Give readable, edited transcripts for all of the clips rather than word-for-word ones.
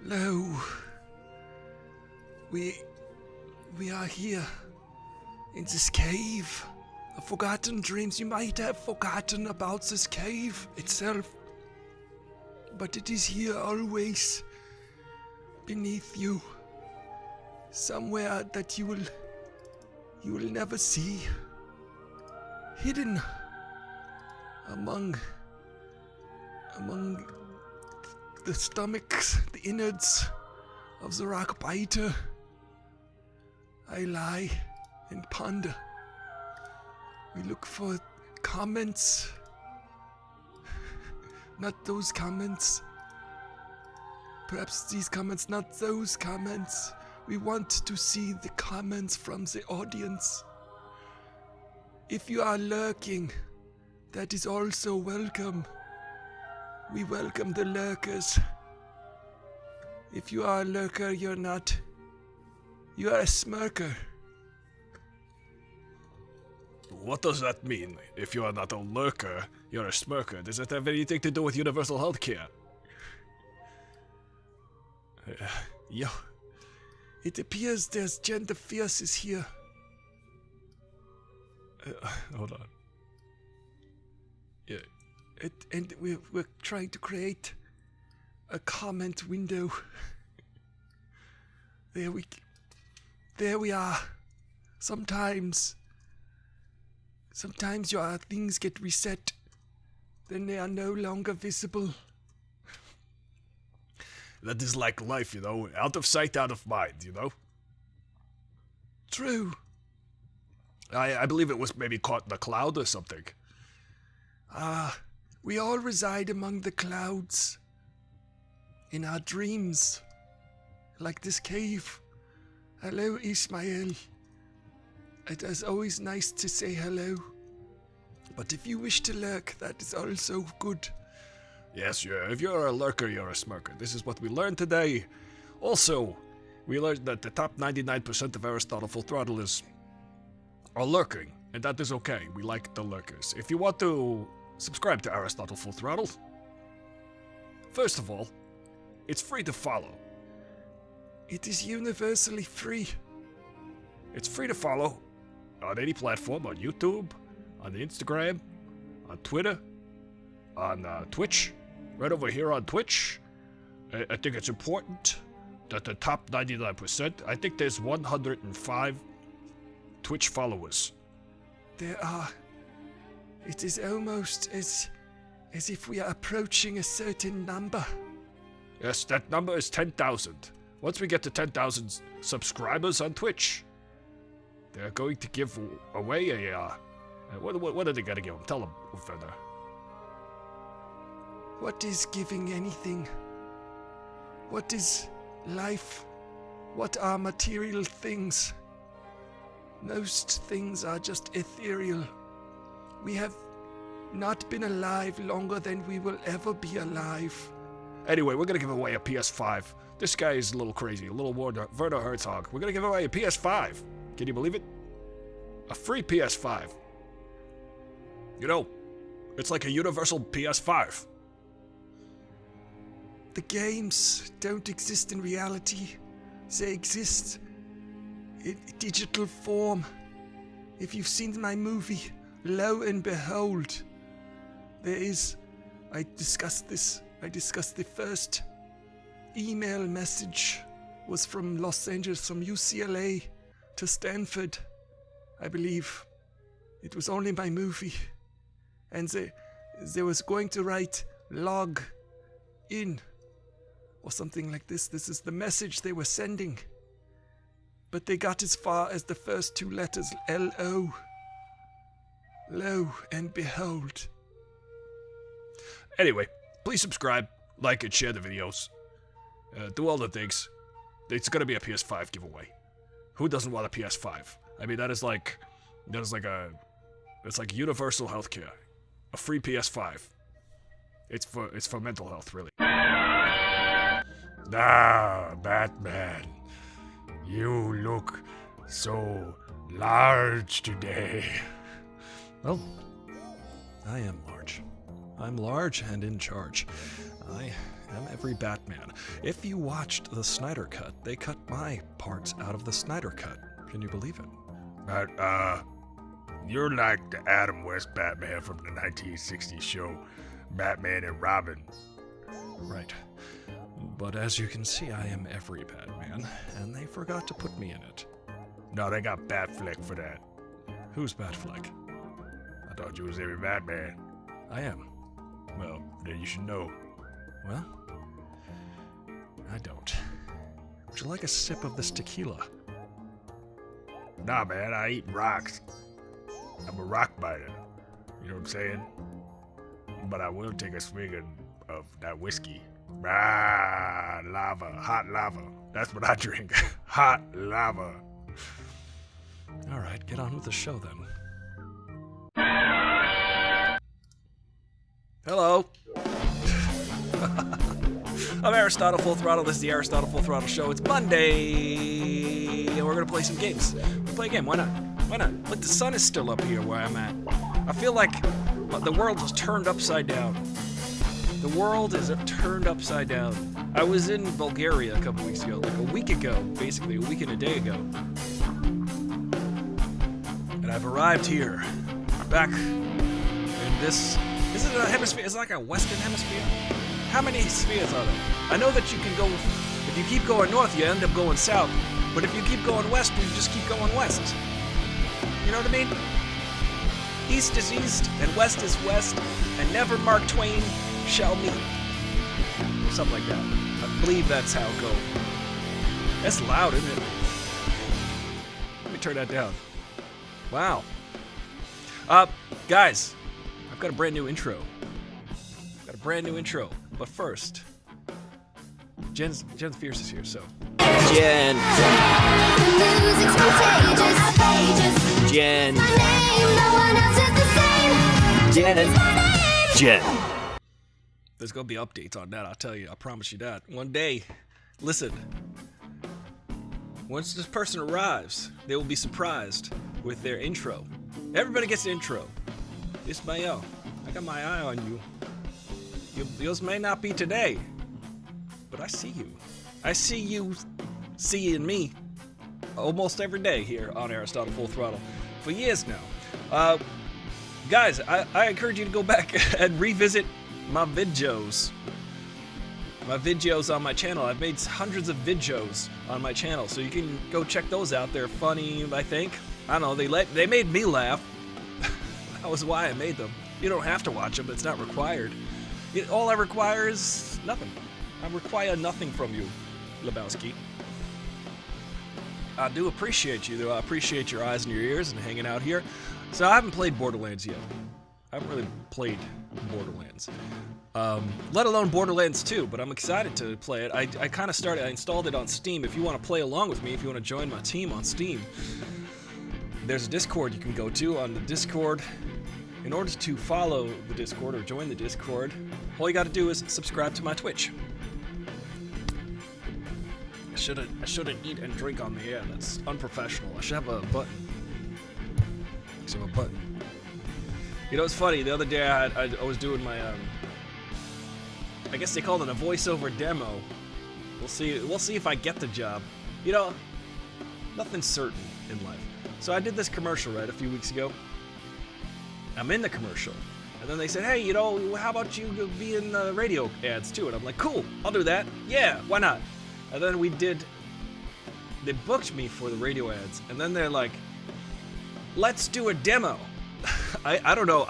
Hello. We are here in this cave. A forgotten dreams. You might have forgotten about this cave itself, but it is here always beneath you, somewhere that you will never see, hidden among the stomachs, the innards of the rock biter. I lie and ponder. We look for comments. Not those comments. Perhaps these comments, not those comments. We want to see the comments from the audience. If you are lurking, that is also welcome. We welcome the lurkers. If you are a lurker, you're not. You are a smirker. What does that mean? If you are not a lurker, you're a smirker. Does that have anything to do with universal healthcare? Yo. It appears there's gender fierces here. Hold on. Yeah. And we're trying to create a comment window. There we are. Sometimes your things get reset. Then they are no longer visible. That is like life, you know? Out of sight, out of mind, you know? True. I believe it was maybe caught in a cloud or something. We all reside among the clouds. In our dreams. Like this cave. Hello, Ismael. It is always nice to say hello. But if you wish to lurk, that is also good. Yes, if you're a lurker, you're a smirker. This is what we learned today. Also, we learned that the top 99% of Aristotle Full Throttle are lurking, and that is okay. We like the lurkers. If you want to subscribe to Aristotle Full Throttle, first of all, it's free to follow. It is universally free. It's free to follow on any platform, on YouTube, on Instagram, on Twitter, on Twitch, right over here on Twitch. I think it's important that the top 99%, I think there's 105 Twitch followers. There are. It is almost as if we are approaching a certain number. Yes, that number is 10,000. Once we get to 10,000 subscribers on Twitch, they're going to give away a, what are they gonna give them? Tell them, Ufender. What is giving anything? What is life? What are material things? Most things are just ethereal. We have not been alive longer than we will ever be alive. Anyway, we're gonna give away a PS5. This guy is a little crazy, a little Werner Herzog. We're gonna give away a PS5. Can you believe it? A free PS5. You know, it's like a universal PS5. The games don't exist in reality. They exist in digital form. If you've seen my movie, lo and behold, there is... I discussed the first email message was from Los Angeles, from UCLA to Stanford, I believe. It was only my movie. And they was going to write log in or something like this. This is the message they were sending. But they got as far as the first two letters, L-O. Lo and behold. Anyway, please subscribe, like, and share the videos. Do all the things. It's gonna be a PS5 giveaway. Who doesn't want a PS5? I mean, it's like universal healthcare. A free PS5. It's for mental health, really. Ah, Batman. You look so large today. Well, I am large. I'm large and in charge. I I'm every Batman. If you watched the Snyder Cut, they cut my parts out of the Snyder Cut. Can you believe it? You're like the Adam West Batman from the 1960s show, Batman and Robin. Right. But as you can see, I am every Batman, and they forgot to put me in it. No, they got Batfleck for that. Who's Batfleck? I thought you was every Batman. I am. Well, then you should know. Well, I don't. Would you like a sip of this tequila? Nah, man, I eat rocks. I'm a rock biter. You know what I'm saying? But I will take a swig of that whiskey. Ah, lava, hot lava. That's what I drink. Hot lava. All right, get on with the show then. Hello. I'm Aristotle Full Throttle. This is the Aristotle Full Throttle Show. It's Monday, and we're gonna play some games. We'll play a game. Why not? Why not? Look, the sun is still up here where I'm at. I feel like the world is turned upside down. The world is turned upside down. I was in Bulgaria a couple weeks ago, like a week ago, basically a week and a day ago. And I've arrived here, back in this. This is a hemisphere. It's like a western hemisphere. How many spheres are there? I know that you can go. If you keep going north, you end up going south. But if you keep going west, you just keep going west. You know what I mean? East is east, and west is west, and never Mark Twain shall meet. Or something like that. I believe that's how it goes. That's loud, isn't it? Let me turn that down. Wow. Guys, I've got a brand new intro. But first, Jen's Fierce is here, so. Jen. Jen. Jen. There's gonna be updates on that, I'll tell you. I promise you that. One day, listen. Once this person arrives, they will be surprised with their intro. Everybody gets an intro. Ismael, I got my eye on you. Yours may not be today, but I see you. I see you seeing me almost every day here on Aristotle Full Throttle for years now. Guys, I encourage you to go back and revisit my videos. My videos on my channel. I've made hundreds of videos on my channel, so you can go check those out. They're funny, I think. I don't know, they made me laugh. That was why I made them. You don't have to watch them, it's not required. All I require is nothing. I require nothing from you, Lebowski. I do appreciate you, though. I appreciate your eyes and your ears and hanging out here. So I haven't played Borderlands yet. I haven't really played Borderlands. Let alone Borderlands 2, but I'm excited to play it. I kind of started, I installed it on Steam. If you want to play along with me, if you want to join my team on Steam, there's a Discord you can go to. On the Discord, in order to follow the Discord or join the Discord, all you got to do is subscribe to my Twitch. I shouldn't eat and drink on the air. That's unprofessional. I should have a button. I should have a button. You know, it's funny. The other day I was doing my I guess they called it a voiceover demo. We'll see if I get the job. You know, nothing's certain in life. So I did this commercial, right, a few weeks ago. I'm in the commercial. And then they said, hey, you know, how about you be in the radio ads too? And I'm like, cool, I'll do that. Yeah, why not? And then they booked me for the radio ads. And then they're like, let's do a demo. I don't know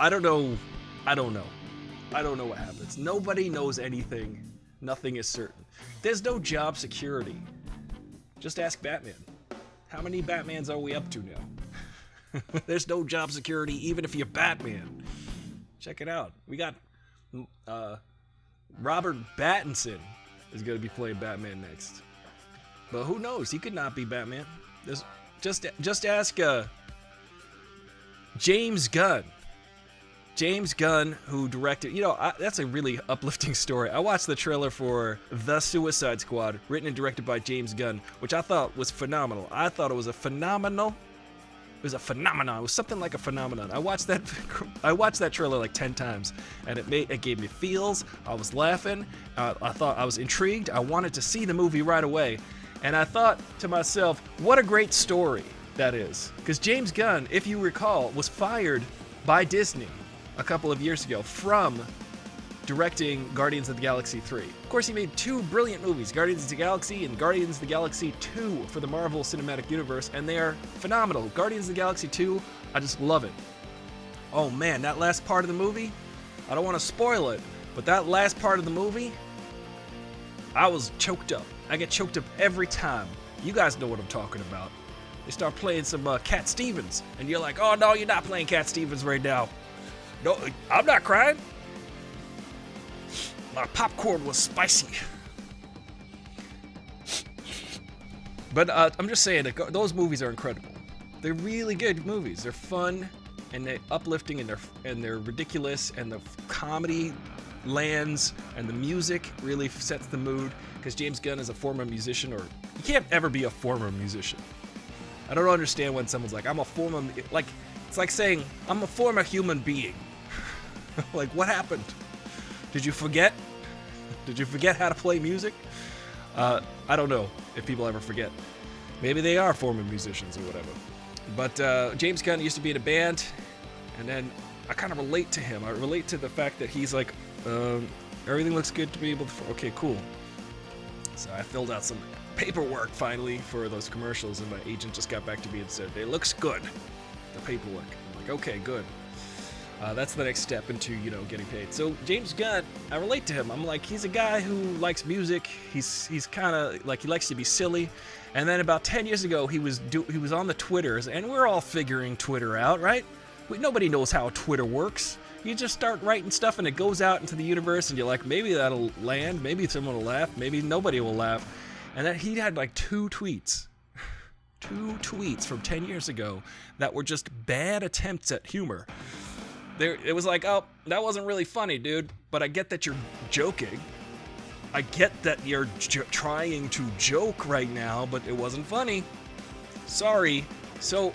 what happens. Nobody knows anything. Nothing is certain. There's no job security. Just ask Batman. How many Batmans are we up to now? There's no job security even if you're Batman. Check it out. We got Robert Pattinson is going to be playing Batman next. But who knows? He could not be Batman. Just ask James Gunn. James Gunn, who directed, you know, that's a really uplifting story. I watched the trailer for The Suicide Squad, written and directed by James Gunn, which I thought was phenomenal. I thought it was a phenomenal was a phenomenon. It was something like a phenomenon. I watched that trailer like 10 times, and it gave me feels. I was laughing. I thought I was intrigued. I wanted to see the movie right away, and I thought to myself, what a great story that is. Because James Gunn, if you recall, was fired by Disney a couple of years ago from directing Guardians of the Galaxy 3. Of course, he made 2 brilliant movies, Guardians of the Galaxy and Guardians of the Galaxy 2 for the Marvel Cinematic Universe, and they are phenomenal. Guardians of the Galaxy 2, I just love it. Oh man, that last part of the movie, I don't want to spoil it, but that last part of the movie, I was choked up. I get choked up every time. You guys know what I'm talking about. They start playing some Cat Stevens, and you're like, oh no, you're not playing Cat Stevens right now. No, I'm not crying. My popcorn was spicy. But I'm just saying that those movies are incredible. They're really good movies. They're fun and they're uplifting and they're ridiculous, and the comedy lands and the music really sets the mood, because James Gunn is a former musician, or you can't ever be a former musician. I don't understand when someone's like, I'm a former, like, it's like saying, I'm a former human being. Like, what happened? Did you forget? Did you forget how to play music? I don't know if people ever forget. Maybe they are former musicians or whatever. But James Gunn used to be in a band, and then I kind of relate to him. I relate to the fact that he's like, everything looks good to be able to... Okay, cool. So I filled out some paperwork finally for those commercials, and my agent just got back to me and said, it looks good, the paperwork. I'm like, okay, good. That's the next step into, you know, getting paid. So James Gunn, I relate to him. I'm like, he's a guy who likes music. He's kind of like, he likes to be silly. And then about 10 years ago, he was on the Twitters, and we're all figuring Twitter out, right? Nobody knows how Twitter works. You just start writing stuff, and it goes out into the universe, and you're like, maybe that'll land, maybe someone will laugh, maybe nobody will laugh. And then he had like 2 tweets from 10 years ago that were just bad attempts at humor. It was like, oh, that wasn't really funny, dude, but I get that you're joking. I get that you're trying to joke right now, but it wasn't funny. Sorry. So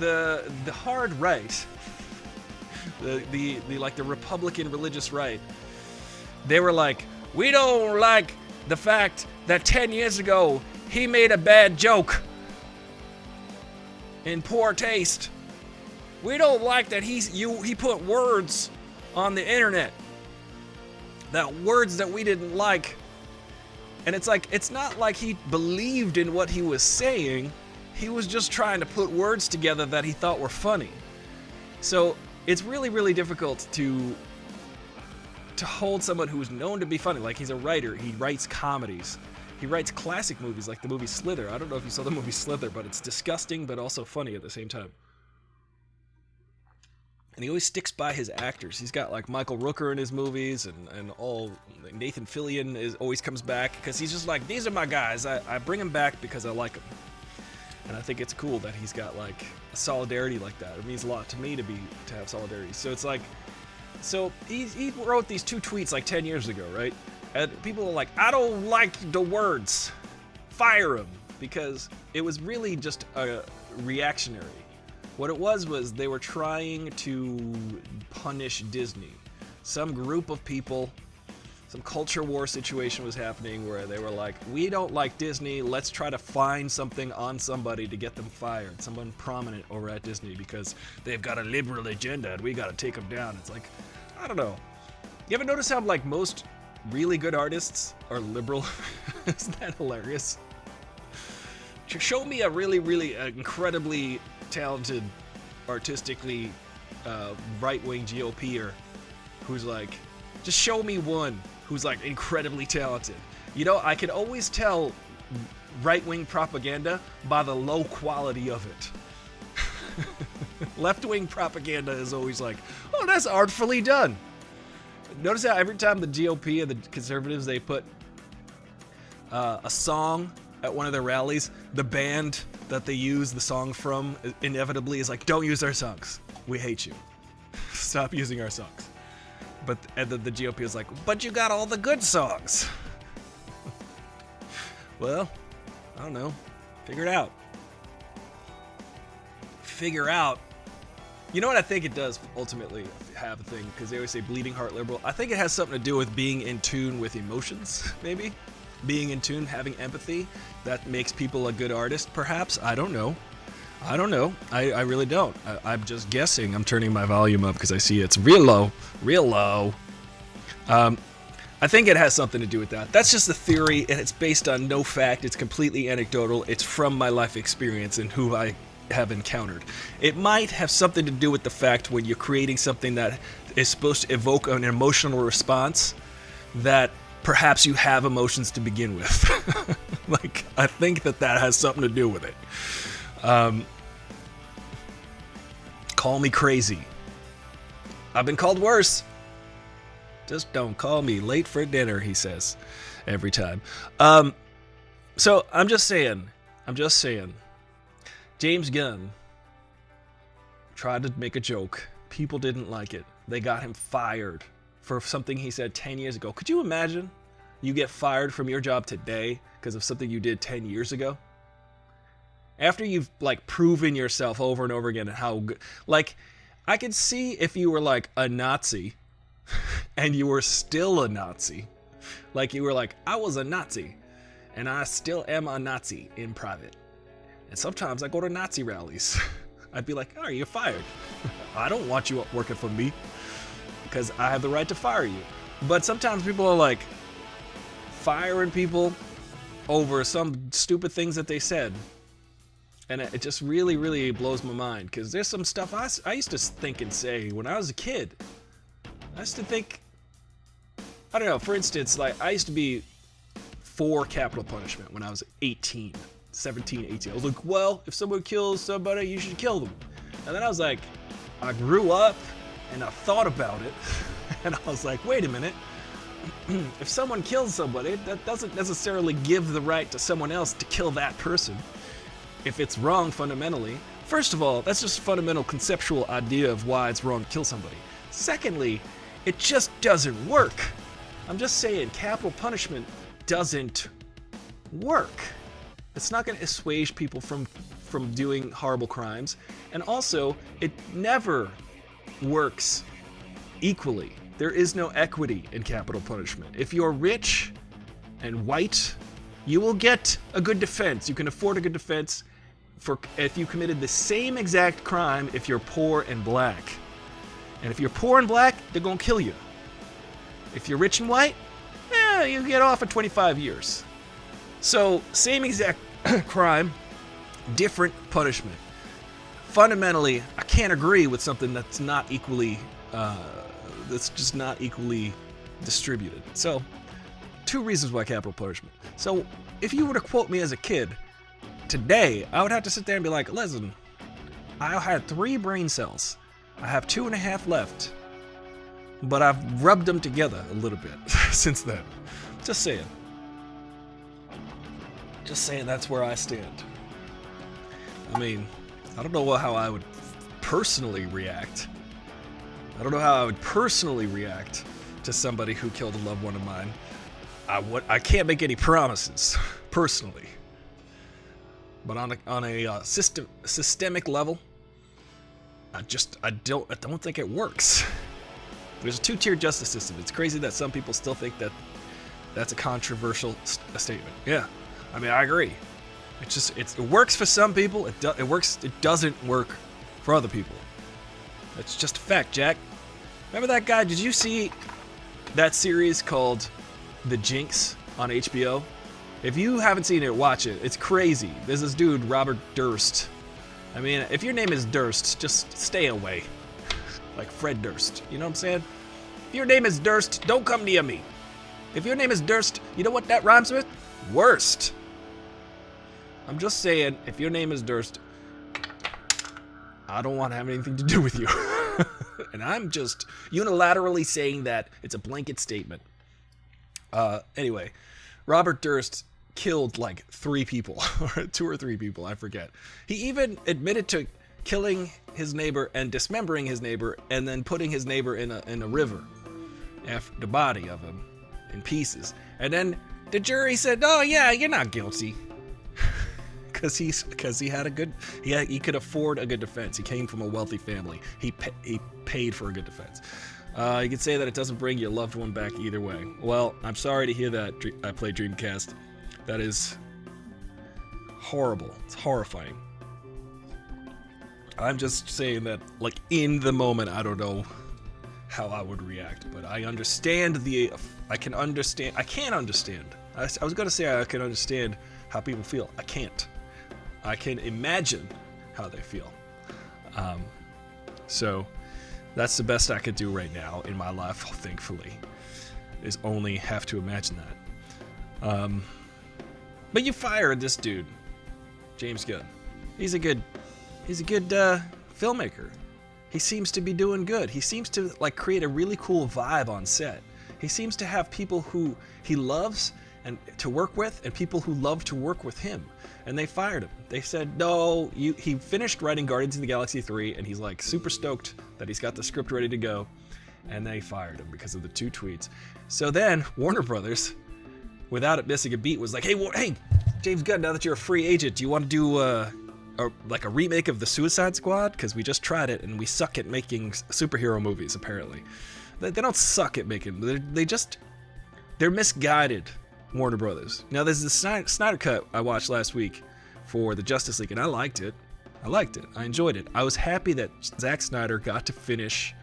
the hard right, the like the Republican religious right, they were like, we don't like the fact that 10 years ago he made a bad joke in poor taste. We don't like that he put words on the internet, that words that we didn't like. And it's like, it's not like he believed in what he was saying. He was just trying to put words together that he thought were funny. So it's really, really difficult to hold someone who is known to be funny. Like, he's a writer. He writes comedies. He writes classic movies like the movie Slither. I don't know if you saw the movie Slither, but it's disgusting but also funny at the same time. And he always sticks by his actors. He's got like Michael Rooker in his movies, and all Nathan Fillion always comes back, because he's just like, these are my guys. I bring them back because I like them. And I think it's cool that he's got like a solidarity like that. It means a lot to me to have solidarity. So it's like, so he wrote these 2 tweets like 10 years ago, right? And people are like, I don't like the words. Fire him. Because it was really just a reactionary. What it was they were trying to punish Disney. Some group of people, some culture war situation was happening where they were like, we don't like Disney, let's try to find something on somebody to get them fired. Someone prominent over at Disney, because they've got a liberal agenda and we gotta take them down. It's like, I don't know. You ever notice how like most really good artists are liberal? Isn't that hilarious? Show me a really, really incredibly talented, artistically right-wing GOPer who's like, just show me one who's like incredibly talented. You know, I can always tell right-wing propaganda by the low quality of it. Left-wing propaganda is always like, oh, that's artfully done. Notice how every time the GOP and the conservatives, they put a song at one of their rallies, the band that they use the song from inevitably is like, don't use our songs. We hate you. Stop using our songs. And the GOP is like, but you got all the good songs. Well, I don't know. Figure it out. figure out. You know what I think it does ultimately have a thing, because they always say bleeding heart liberal. I think it has something to do with being in tune with emotions, maybe. Being in tune, having empathy, that makes people a good artist, perhaps. I don't know. I really don't. I'm just guessing. I'm turning my volume up because I see it's real low. I think it has something to do with that. That's just a theory, and it's based on no fact. It's completely anecdotal. It's from my life experience and who I have encountered. It might have something to do with the fact when you're creating something that is supposed to evoke an emotional response, that perhaps you have emotions to begin with. Like, I think that has something to do with it. Call me crazy. I've been called worse. Just don't call me late for dinner, he says every time. So I'm just saying, James Gunn tried to make a joke. People didn't like it. They got him fired for something he said 10 years ago. Could you imagine you get fired from your job today because of something you did 10 years ago? After you've like proven yourself over and over again and how good, like, I could see if you were like a Nazi and you were still a Nazi, like you were like, I was a Nazi and I still am a Nazi in private. And sometimes I go to Nazi rallies. I'd be like, oh, you're fired. I don't want you working for me because I have the right to fire you. But sometimes people are like firing people over some stupid things that they said. And it just really, really blows my mind, because there's some stuff I used to think and say when I was a kid. I used to think, I don't know, for instance, like I used to be for capital punishment when I was 18, 17, 18. I was like, well, if someone kills somebody, you should kill them. And then I was like, I grew up and I thought about it. And I was like, wait a minute. If someone kills somebody, that doesn't necessarily give the right to someone else to kill that person. If it's wrong fundamentally. First of all, that's just a fundamental conceptual idea of why it's wrong to kill somebody. Secondly, it just doesn't work. I'm just saying, capital punishment doesn't work. It's not going to assuage people from doing horrible crimes. And also, it never works equally. There is no equity in capital punishment. If you're rich and white, you will get a good defense. You can afford a good defense if you committed the same exact crime if you're poor and black. And if you're poor and black, they're gonna kill you. If you're rich and white, you get off at 25 years. So, same exact crime, different punishment. Fundamentally, I can't agree with something that's not equally, that's just not equally distributed. So, 2 reasons why capital punishment. So, if you were to quote me as a kid, today, I would have to sit there and be like, listen, I had 3 brain cells. I have 2.5 left. But I've rubbed them together a little bit since then. Just saying. Just saying that's where I stand. I mean, I don't know how I would personally react. I don't know how I would personally react to somebody who killed a loved one of mine. I can't make any promises, personally. But on a systemic level, I don't think it works. There's a 2-tier justice system. It's crazy that some people still think that that's a controversial statement. Yeah, I mean, I agree. It works for some people. It doesn't work for other people. That's just a fact, Jack. Remember that guy? Did you see that series called The Jinx on HBO? If you haven't seen it, watch it. It's crazy. There's this dude, Robert Durst. I mean, if your name is Durst, just stay away. Like Fred Durst. You know what I'm saying? If your name is Durst, don't come near me. If your name is Durst, you know what that rhymes with? Worst. I'm just saying, if your name is Durst, I don't want to have anything to do with you. And I'm just unilaterally saying that. It's a blanket statement. Anyway, Robert Durst killed like 3 people, or 2 or 3 people, I forget. He even admitted to killing his neighbor and dismembering his neighbor and then putting his neighbor in a river after the body of him in pieces. And then the jury said, oh yeah, you're not guilty. because he had a good, he could afford a good defense. He came from a wealthy family. He paid for a good defense. You could say that it doesn't bring your loved one back either way. Well, I'm sorry to hear that. I play Dreamcast. That is horrible. It's horrifying. I'm just saying that, like, in the moment, I don't know how I would react, but I understand I can't understand. I was going to say I can understand how people feel. I can't. I can imagine how they feel. So that's the best I could do right now in my life, thankfully, is only have to imagine that. But you fired this dude, James Gunn. He's a good filmmaker. He seems to be doing good. He seems to like create a really cool vibe on set. He seems to have people who he loves and to work with, and people who love to work with him. And they fired him. They said, no, he finished writing Guardians of the Galaxy 3, and he's like super stoked that he's got the script ready to go. And they fired him because of the 2 tweets. So then Warner Brothers, without it missing a beat, was like, hey, James Gunn, now that you're a free agent, do you want to do a remake of the Suicide Squad? Because we just tried it and we suck at making superhero movies, apparently. They don't suck at making, they're misguided, Warner Brothers. Now there's the Snyder Cut I watched last week for the Justice League, and I liked it. I enjoyed it. I was happy that Zack Snyder got to finish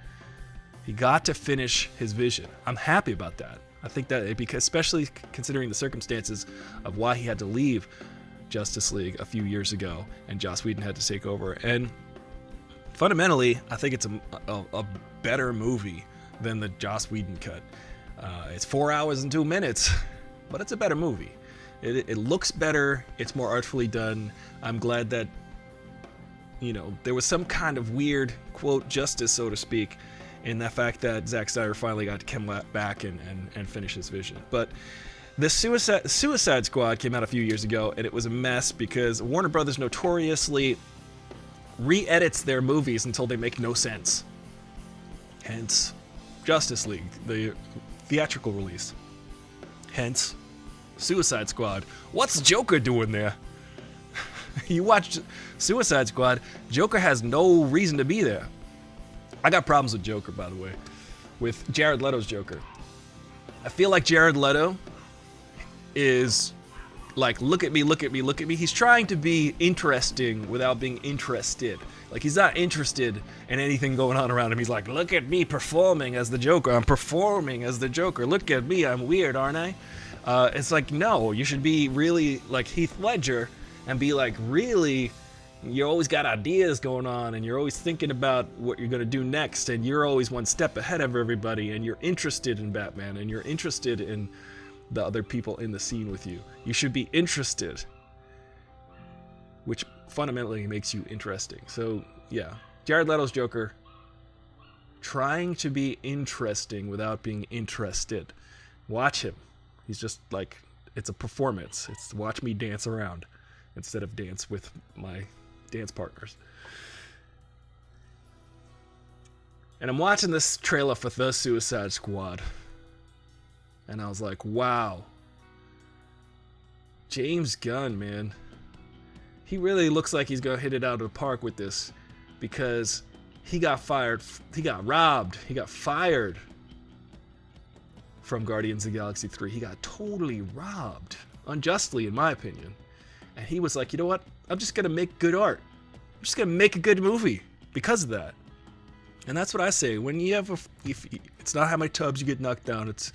his vision. I'm happy about that. I think that, because especially considering the circumstances of why he had to leave Justice League a few years ago and Joss Whedon had to take over. And fundamentally, I think it's a better movie than the Joss Whedon cut. It's 4 hours and 2 minutes, but it's a better movie. It looks better. It's more artfully done. I'm glad that, there was some kind of weird, quote, justice, so to speak, in the fact that Zack Snyder finally got to come back and finish his vision. But the Suicide Squad came out a few years ago, and it was a mess because Warner Brothers notoriously re-edits their movies until they make no sense. Hence, Justice League, the theatrical release. Hence, Suicide Squad. What's Joker doing there? You watch Suicide Squad, Joker has no reason to be there. I got problems with Joker, by the way, with Jared Leto's Joker. I feel like Jared Leto is like, look at me. He's trying to be interesting without being interested. Like, he's not interested in anything going on around him. He's like, look at me performing as the Joker. I'm performing as the Joker. Look at me. I'm weird, aren't I? It's like, no, you should be really like Heath Ledger and be like, really, you always got ideas going on and you're always thinking about what you're going to do next, and you're always one step ahead of everybody, and you're interested in Batman, and you're interested in the other people in the scene with you. You should be interested, which fundamentally makes you interesting. So yeah, Jared Leto's Joker, trying to be interesting without being interested. Watch him. He's just like, it's a performance. It's watch me dance around instead of dance with my dance partners. And I'm watching this trailer for The Suicide Squad, and I was like, wow, James Gunn, man, he really looks like he's gonna hit it out of the park with this, because he got fired, he got robbed, he got fired from Guardians of the Galaxy 3. He got totally robbed, unjustly in my opinion. And he was like, you know what? I'm just going to make good art. I'm just going to make a good movie because of that. And that's what I say. When you have it's not how many times you get knocked down, it's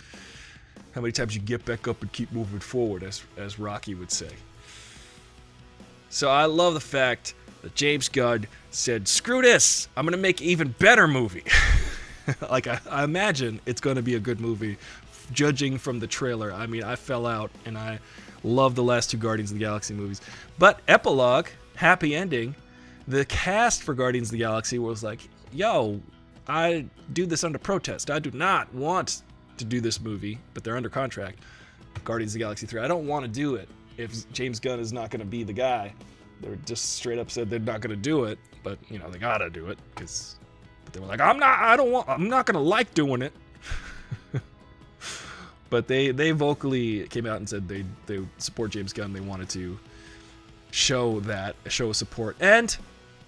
how many times you get back up and keep moving forward, as Rocky would say. So I love the fact that James Gunn said, screw this, I'm going to make an even better movie. Like, I imagine it's going to be a good movie, judging from the trailer. I mean, I fell out, and I love the last 2 Guardians of the Galaxy movies. But epilogue, happy ending, the cast for Guardians of the Galaxy was like, yo, I do this under protest. I do not want to do this movie, but they're under contract. Guardians of the Galaxy 3. I don't want to do it if James Gunn is not going to be the guy. They were just straight up said they're not going to do it, but, they got to do it, because they were like, I'm not going to like doing it. But they vocally came out and said they support James Gunn. They wanted to show that, a show of support. And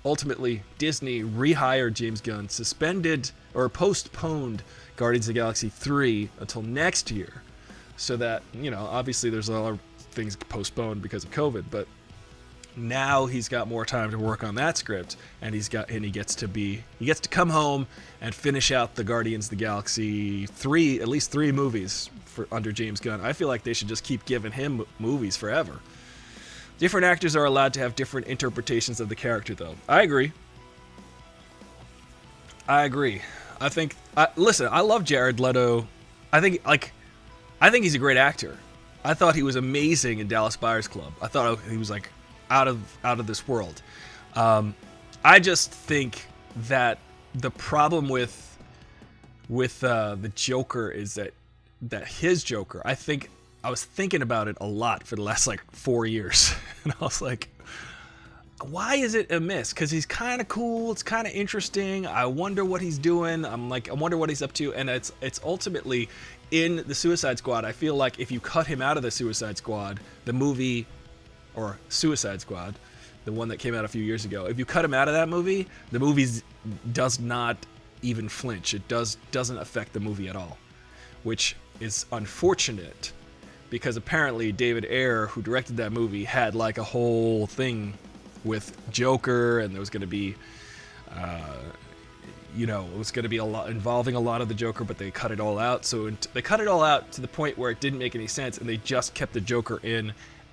ultimately, Disney rehired James Gunn, suspended or postponed Guardians of the Galaxy 3 until next year. So that, you know, obviously there's a lot of things postponed because of COVID, but now he's got more time to work on that script, and he gets to come home and finish out the Guardians of the Galaxy 3, at least 3 movies for under James Gunn. I feel like they should just keep giving him movies forever. Different actors are allowed to have different interpretations of the character, though. I agree. I think, listen, I love Jared Leto. I think he's a great actor. I thought he was amazing in Dallas Buyers Club. I thought he was like out of this world. I just think that the problem with the Joker is that his Joker, I was thinking about it a lot for the last like 4 years, and I was like, why is it a miss? Because he's kind of cool, it's kind of interesting. I wonder what he's doing. I wonder what he's up to, and it's ultimately in the Suicide Squad. I feel like if you cut him out of the Suicide Squad, the movie, or Suicide Squad, the one that came out a few years ago, if you cut him out of that movie, the movie does not even flinch. It doesn't affect the movie at all, which is unfortunate, because apparently David Ayer, who directed that movie, had like a whole thing with Joker, and there was going to be, it was going to be a lot involving a lot of the Joker, but they cut it all out. So they cut it all out to the point where it didn't make any sense, and they just kept the Joker in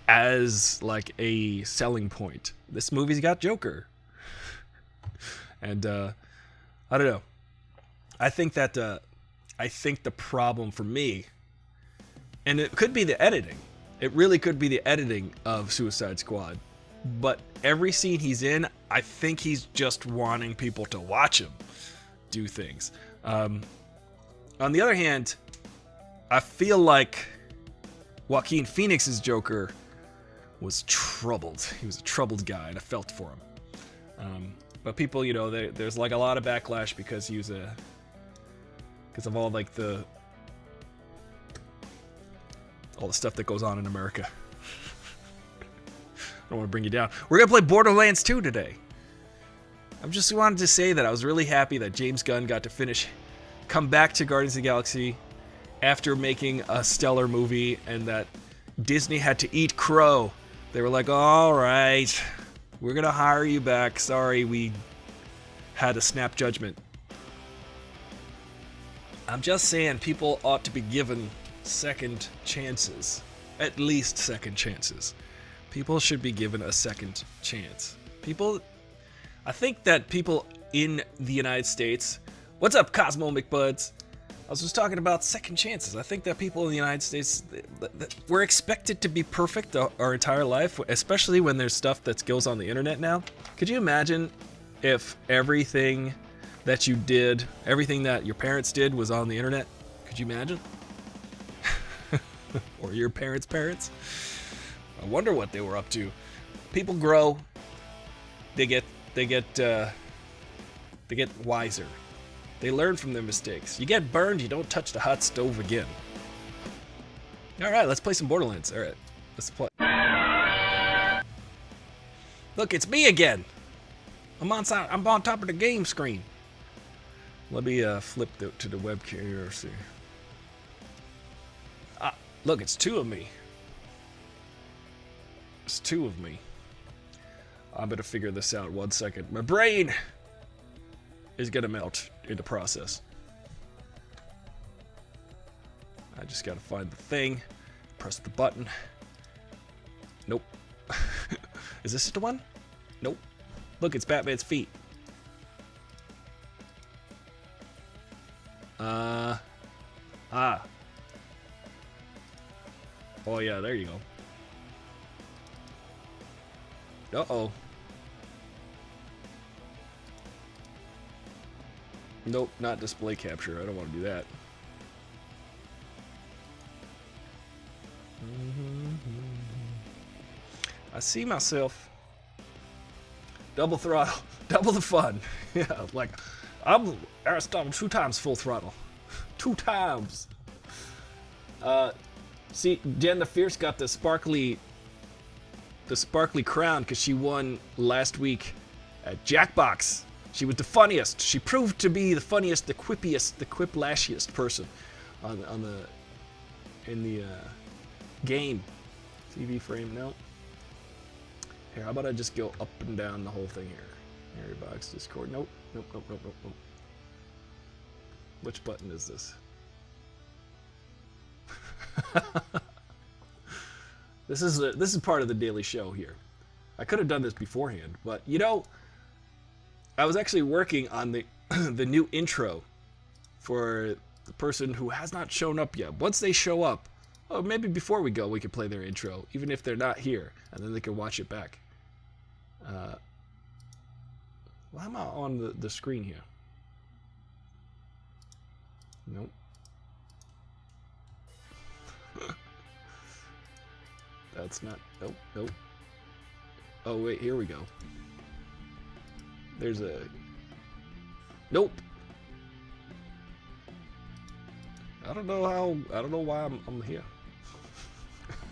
as like a selling point. This movie's got Joker, and I don't know. I think the problem for me, and it could be the editing. It really could be the editing of Suicide Squad. But every scene he's in, I think he's just wanting people to watch him do things. On the other hand, I feel like Joaquin Phoenix's Joker was troubled. He was a troubled guy, and I felt for him. But people, there's like a lot of backlash because of all like all the stuff that goes on in America. I don't want to bring you down. We're going to play Borderlands 2 today. I just wanted to say that I was really happy that James Gunn got to come back to Guardians of the Galaxy after making a stellar movie, and that Disney had to eat crow. They were like, all right, we're going to hire you back. Sorry, we had a snap judgment. I'm just saying people ought to be given second chances. At least second chances. People should be given a second chance. I think that people in the United States... What's up, Cosmo McBuds? I was just talking about second chances. I think that people in the United States, we're expected to be perfect our entire life, especially when there's stuff that goes on the internet now. Could you imagine if everything that you did, everything that your parents did was on the internet? Could you imagine? Or your parents' parents? I wonder what they were up to. People grow. They get wiser. They learn from their mistakes. You get burned, you don't touch the hot stove again. All right, let's play some Borderlands. All right, let's play. Look, it's me again. I'm on top of the game screen. Let me flip to the webcam here. See. Look, it's 2 of me. It's 2 of me. I'm gonna figure this out 1 second. My brain is gonna melt in the process. I just gotta find the thing. Press the button. Nope. Is this the one? Nope. Look, it's Batman's feet. Oh yeah, there you go. Uh-oh. Nope, not display capture. I don't want to do that. I see myself. Double throttle. Double the fun. Yeah, like, I'm Aristotle 2 times full throttle. 2 times. See, Jen the Fierce got the sparkly the sparkly crown because she won last week at Jackbox. She was the funniest. She proved to be the funniest, the quippiest, the quiplashiest person in the game. TV frame, no. Here, how about I just go up and down the whole thing here? Harry Box, Discord, nope. Which button is this? This is part of the daily show here. I could have done this beforehand, but you know, I was actually working on the the new intro for the person who has not shown up yet. Once they show up, oh, maybe before we go, we could play their intro, even if they're not here, and then they can watch it back. Why am I on the screen here? Nope. That's not. Nope. Oh wait, here we go. There's a. Nope. I don't know why I'm here.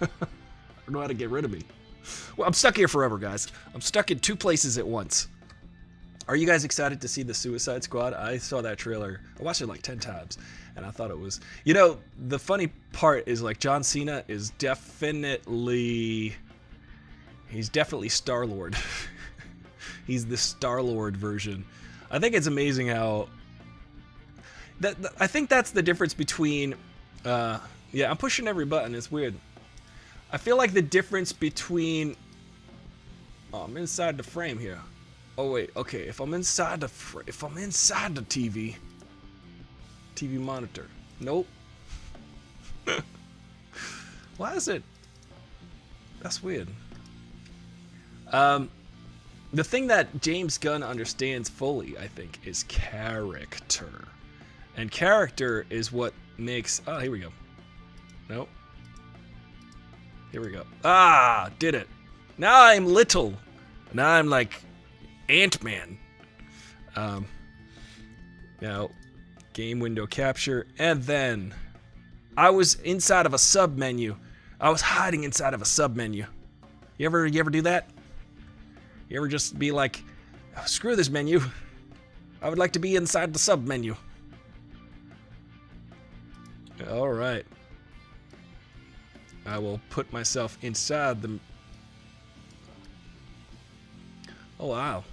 I don't know how to get rid of me. Well, I'm stuck here forever, guys. I'm stuck in 2 places at once. Are you guys excited to see the Suicide Squad? I saw that trailer. I watched it like 10 times, and I thought it was... You know, the funny part is, like, John Cena is definitely... He's definitely Star-Lord. He's the Star-Lord version. I think it's amazing how... I think that's the difference between... yeah, I'm pushing every button. It's weird. I feel like the difference between... Oh, I'm inside the frame here. Oh wait, okay. If I'm inside the TV monitor, nope. Why is it? That's weird. The thing that James Gunn understands fully, I think, is character, and character is what makes. Oh, here we go. Nope. Here we go. Ah, did it. Now I'm little. Now I'm like Ant-Man. Now, game window capture, and then I was inside of a sub menu. I was hiding inside of a sub menu. You ever do that? You ever just be like, oh, screw this menu. I would like to be inside the sub menu. All right. I will put myself inside the... Oh, wow.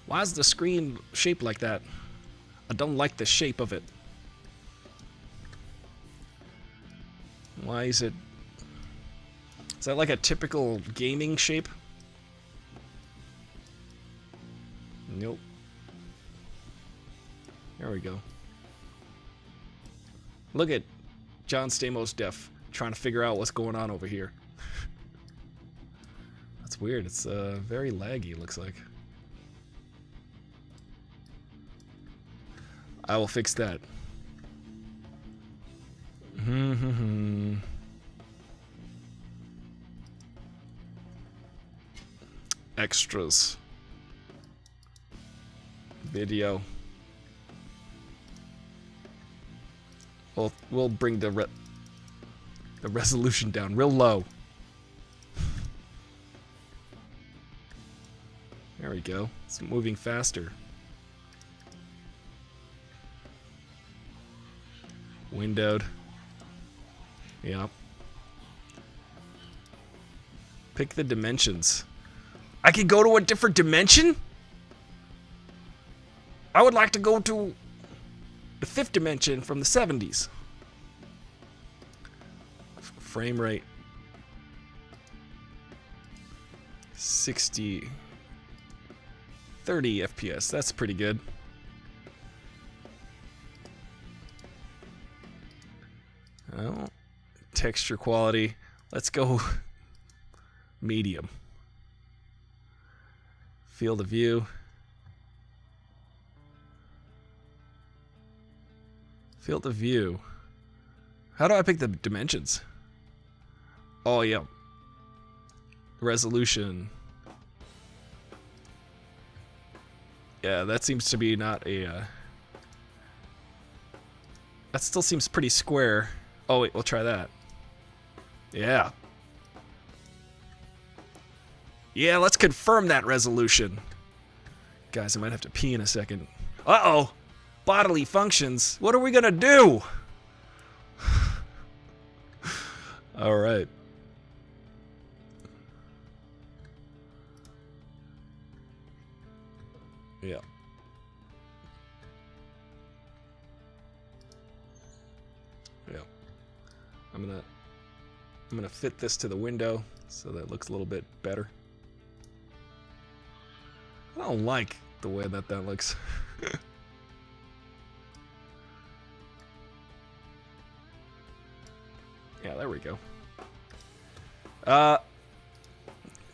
Why is the screen shaped like that? I don't like the shape of it. Why is it... Is that like a typical gaming shape? Nope. There we go. Look at John Stamos Def trying to figure out what's going on over here. That's weird. It's very laggy, looks like. I will fix that. Extras. Video. We'll bring the resolution down real low. There we go. It's moving faster. Windowed. Yeah. Pick the dimensions. I can go to a different dimension? I would like to go to the 5th dimension from the 70s. Frame rate. 30 FPS. That's pretty good. Oh, texture quality. Let's go medium. Field of view. Field of view. How do I pick the dimensions? Oh, yeah. Resolution. Yeah, that seems to be not a... that still seems pretty square. Oh, wait, we'll try that. Yeah. Yeah, let's confirm that resolution. Guys, I might have to pee in a second. Uh-oh! Bodily functions. What are we gonna do? Alright. Yeah. Yeah. I'm gonna fit this to the window so that it looks a little bit better. I don't like the way that looks. Yeah, there we go.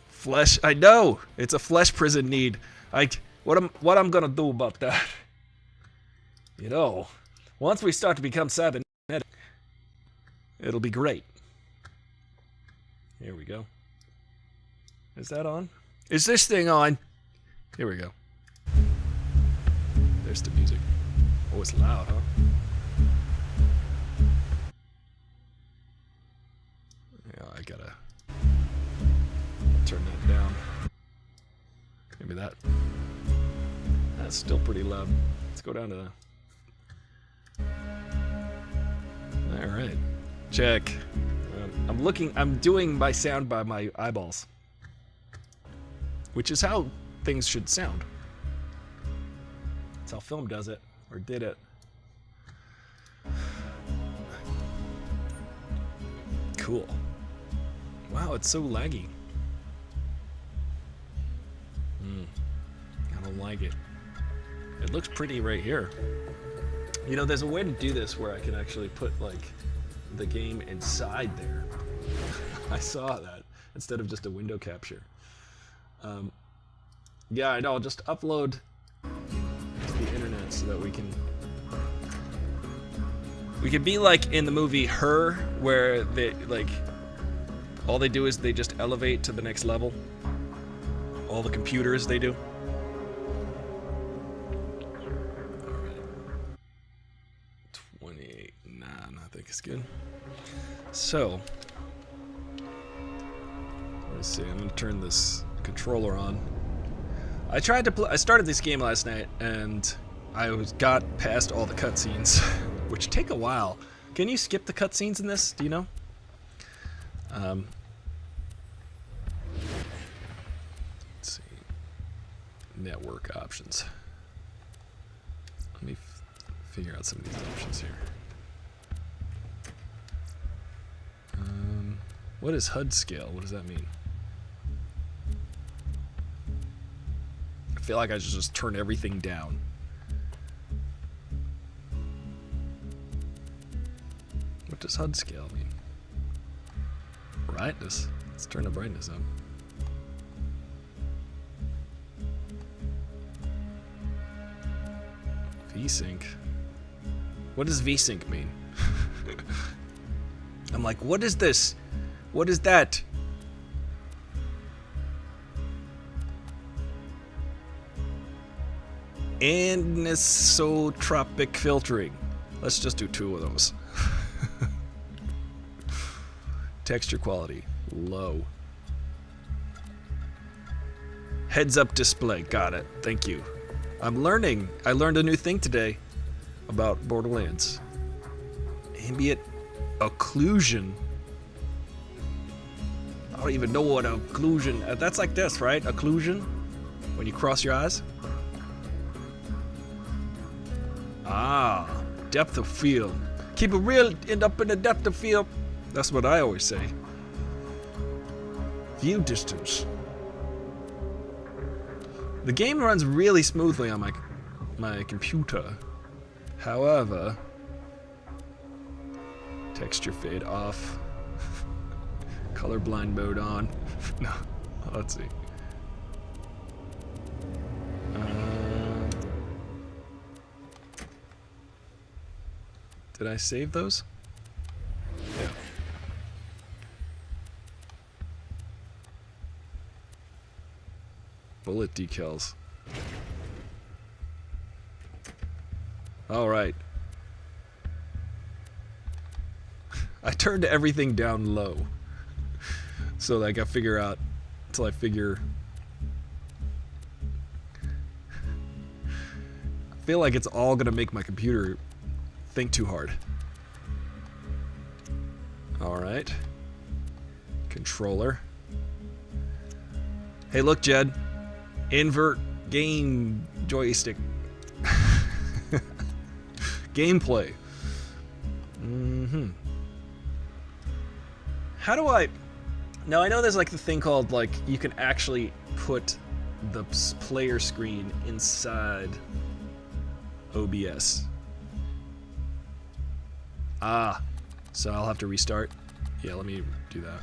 Flesh. I know it's a flesh prison need. What I'm gonna do about that? You know, once we start to become cybernetic, it'll be great. Here we go. Is that on? Is this thing on? Here we go. There's the music. Oh, it's loud, huh? Yeah, I gotta turn that down. Maybe that. That's still pretty loud. Let's go down to the... Alright. Check. I'm doing my sound by my eyeballs. Which is how things should sound. That's how film does it. Or did it. Cool. Wow, it's so laggy. I don't like it. It looks pretty right here. You know, there's a way to do this where I can actually put, like, the game inside there. I saw that, instead of just a window capture. Yeah, I know, I'll just upload to the internet so that we can be like in the movie Her, where they, like, all they do is they just elevate to the next level. All the computers they do. Alright. 28, nah, I think it's good. So, let's see, I'm gonna turn this controller on. I started this game last night and I got past all the cutscenes, which take a while. Can you skip the cutscenes in this? Do you know? Let's see. Network options. Let me figure out some of these options here. What is HUD scale? What does that mean? I feel like I should just turn everything down. What does HUD scale mean? Brightness. Let's turn the brightness up. VSync. What does VSync mean? I'm like, what is this? What is that? Anisotropic filtering. Let's just do 2 of those. Texture quality, low. Heads up display, got it. Thank you. I'm learning. I learned a new thing today about Borderlands. Ambient occlusion. I don't even know what occlusion. That's like this, right? Occlusion, when you cross your eyes. Ah, depth of field. Keep it real, end up in the depth of field. That's what I always say. View distance. The game runs really smoothly on my computer. However, texture fade off. Colorblind mode on. No, let's see. Did I save those? Yeah. Bullet decals. All right. I turned everything down low, so like I figure out till I figure. I feel like it's all gonna make my computer think too hard. Alright. Controller. Hey, look, Jed. Invert game joystick. Gameplay. How do I... Now, I know there's like the thing called, like, you can actually put the player screen inside OBS. Ah. So I'll have to restart. Yeah, let me do that.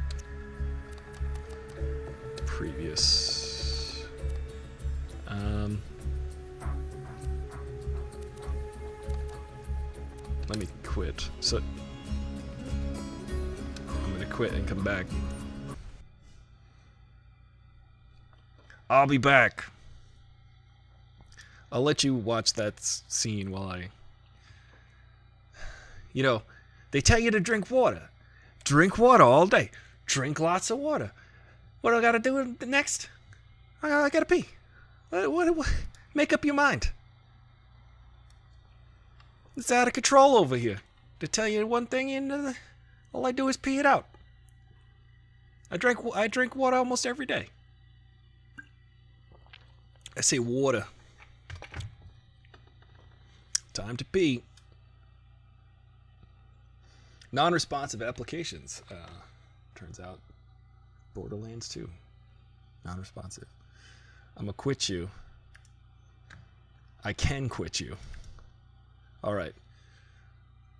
Previous. Let me quit. So I'm gonna quit and come back. I'll be back. I'll let you watch that scene while I... You know, they tell you to drink water. Drink water all day. Drink lots of water. What do I gotta do next? I gotta pee. What? Make up your mind. It's out of control over here. They tell you one thing and all I do is pee it out. I drink water almost every day. I say water. Time to pee. Non-responsive applications. Turns out Borderlands 2. Non-responsive. I'm gonna quit you. I can quit you. Alright.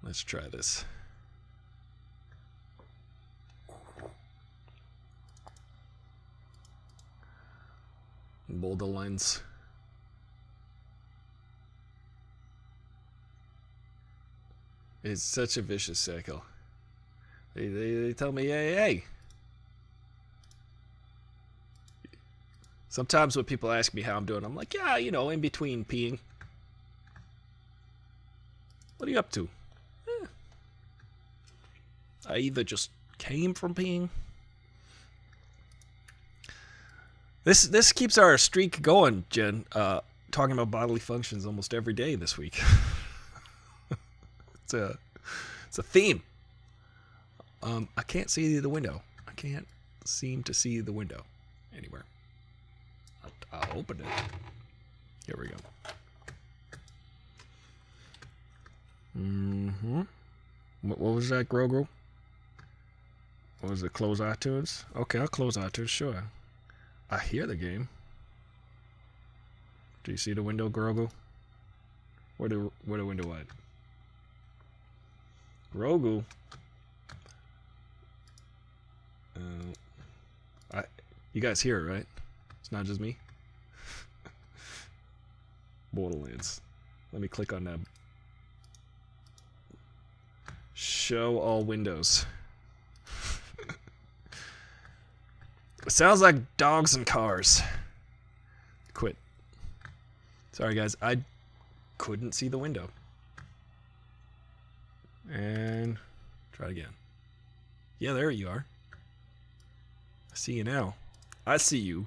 Let's try this. Borderlands. It's such a vicious cycle. They tell me, hey. Sometimes when people ask me how I'm doing, I'm like, yeah, you know, in between peeing. What are you up to? I either just came from peeing. This keeps our streak going, Jen. Talking about bodily functions almost every day this week. It's a theme. I can't see the window. I can't seem to see the window anywhere. I'll open it. Here we go. What was that, Grogu? What was it? Close iTunes? Okay, I'll close iTunes, sure. I hear the game. Do you see the window, Grogu? Where the window at? Grogu. You guys hear it, right? It's not just me. Borderlands. Let me click on that. Show all windows. It sounds like dogs and cars. Quit. Sorry, guys. I couldn't see the window. And try it again. Yeah, there you are. I see you now. I see you.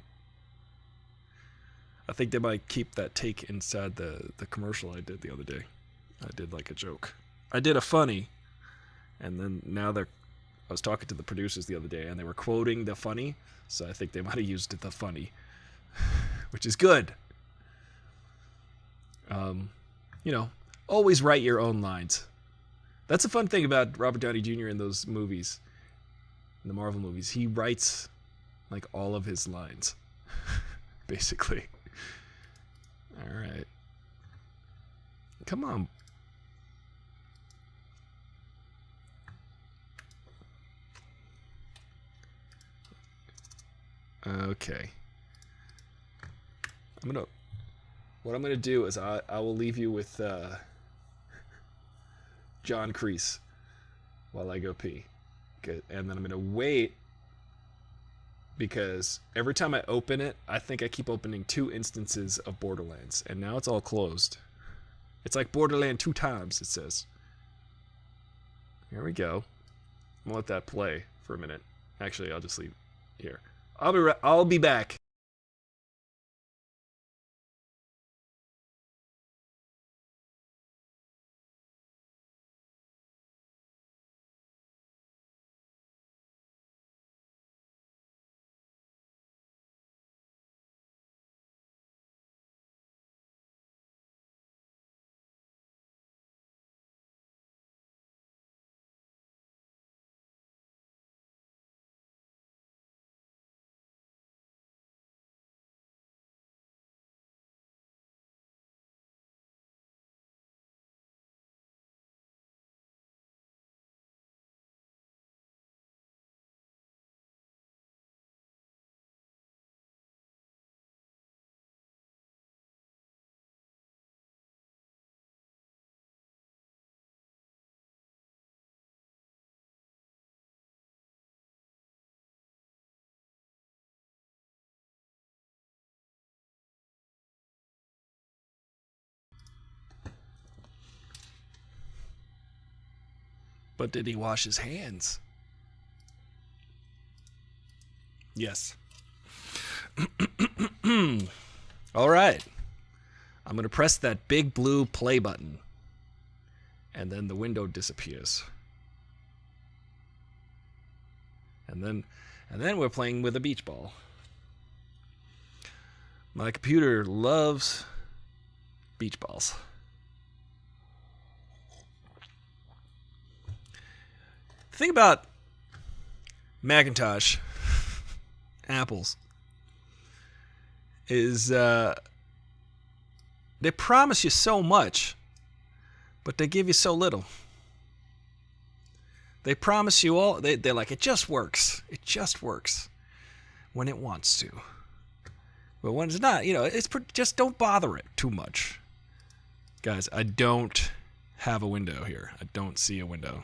I think they might keep that take inside the commercial I did the other day. I did like a joke. I did a funny, and then now I was talking to the producers the other day, and they were quoting the funny, so I think they might have used the funny, which is good. You know, always write your own lines. That's a fun thing about Robert Downey Jr. in those movies, in the Marvel movies. He writes like all of his lines, basically. All right. Come on. Okay. What I'm gonna do is I will leave you with John Kreese while I go pee. Okay, and then I'm gonna wait because every time I open it, I think I keep opening 2 instances of Borderlands, and now it's all closed. It's like Borderland 2 times, it says. Here we go. I'm gonna let that play for a minute. Actually, I'll just leave here. I'll be back. But did he wash his hands? Yes. All right. I'm going to press that big blue play button. And then the window disappears. And then we're playing with a beach ball. My computer loves beach balls. The thing about Macintosh apples is they promise you so much, but they give you so little. They promise you all, they're like, it just works. It just works when it wants to. But when it's not, just don't bother it too much. Guys, I don't have a window here. I don't see a window.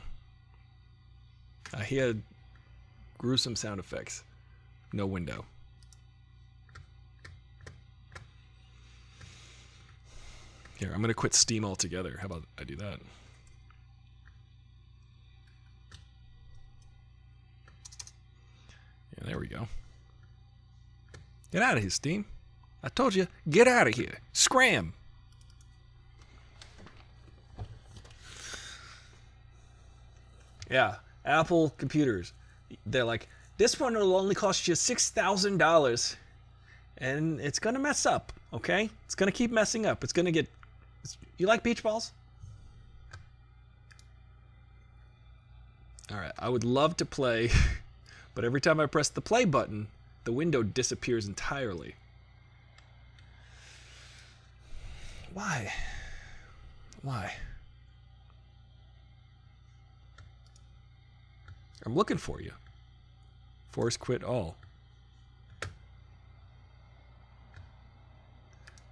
I hear gruesome sound effects. No window. Here, I'm going to quit Steam altogether. How about I do that? Yeah, there we go. Get out of here, Steam. I told you, get out of here. Scram. Yeah, Apple computers. They're like, this one will only cost you $6,000. And it's going to mess up, okay? It's going to keep messing up. It's going to get... You like beach balls? All right, I would love to play, but every time I press the play button, the window disappears entirely. Why? Why? I'm looking for you. Force quit all.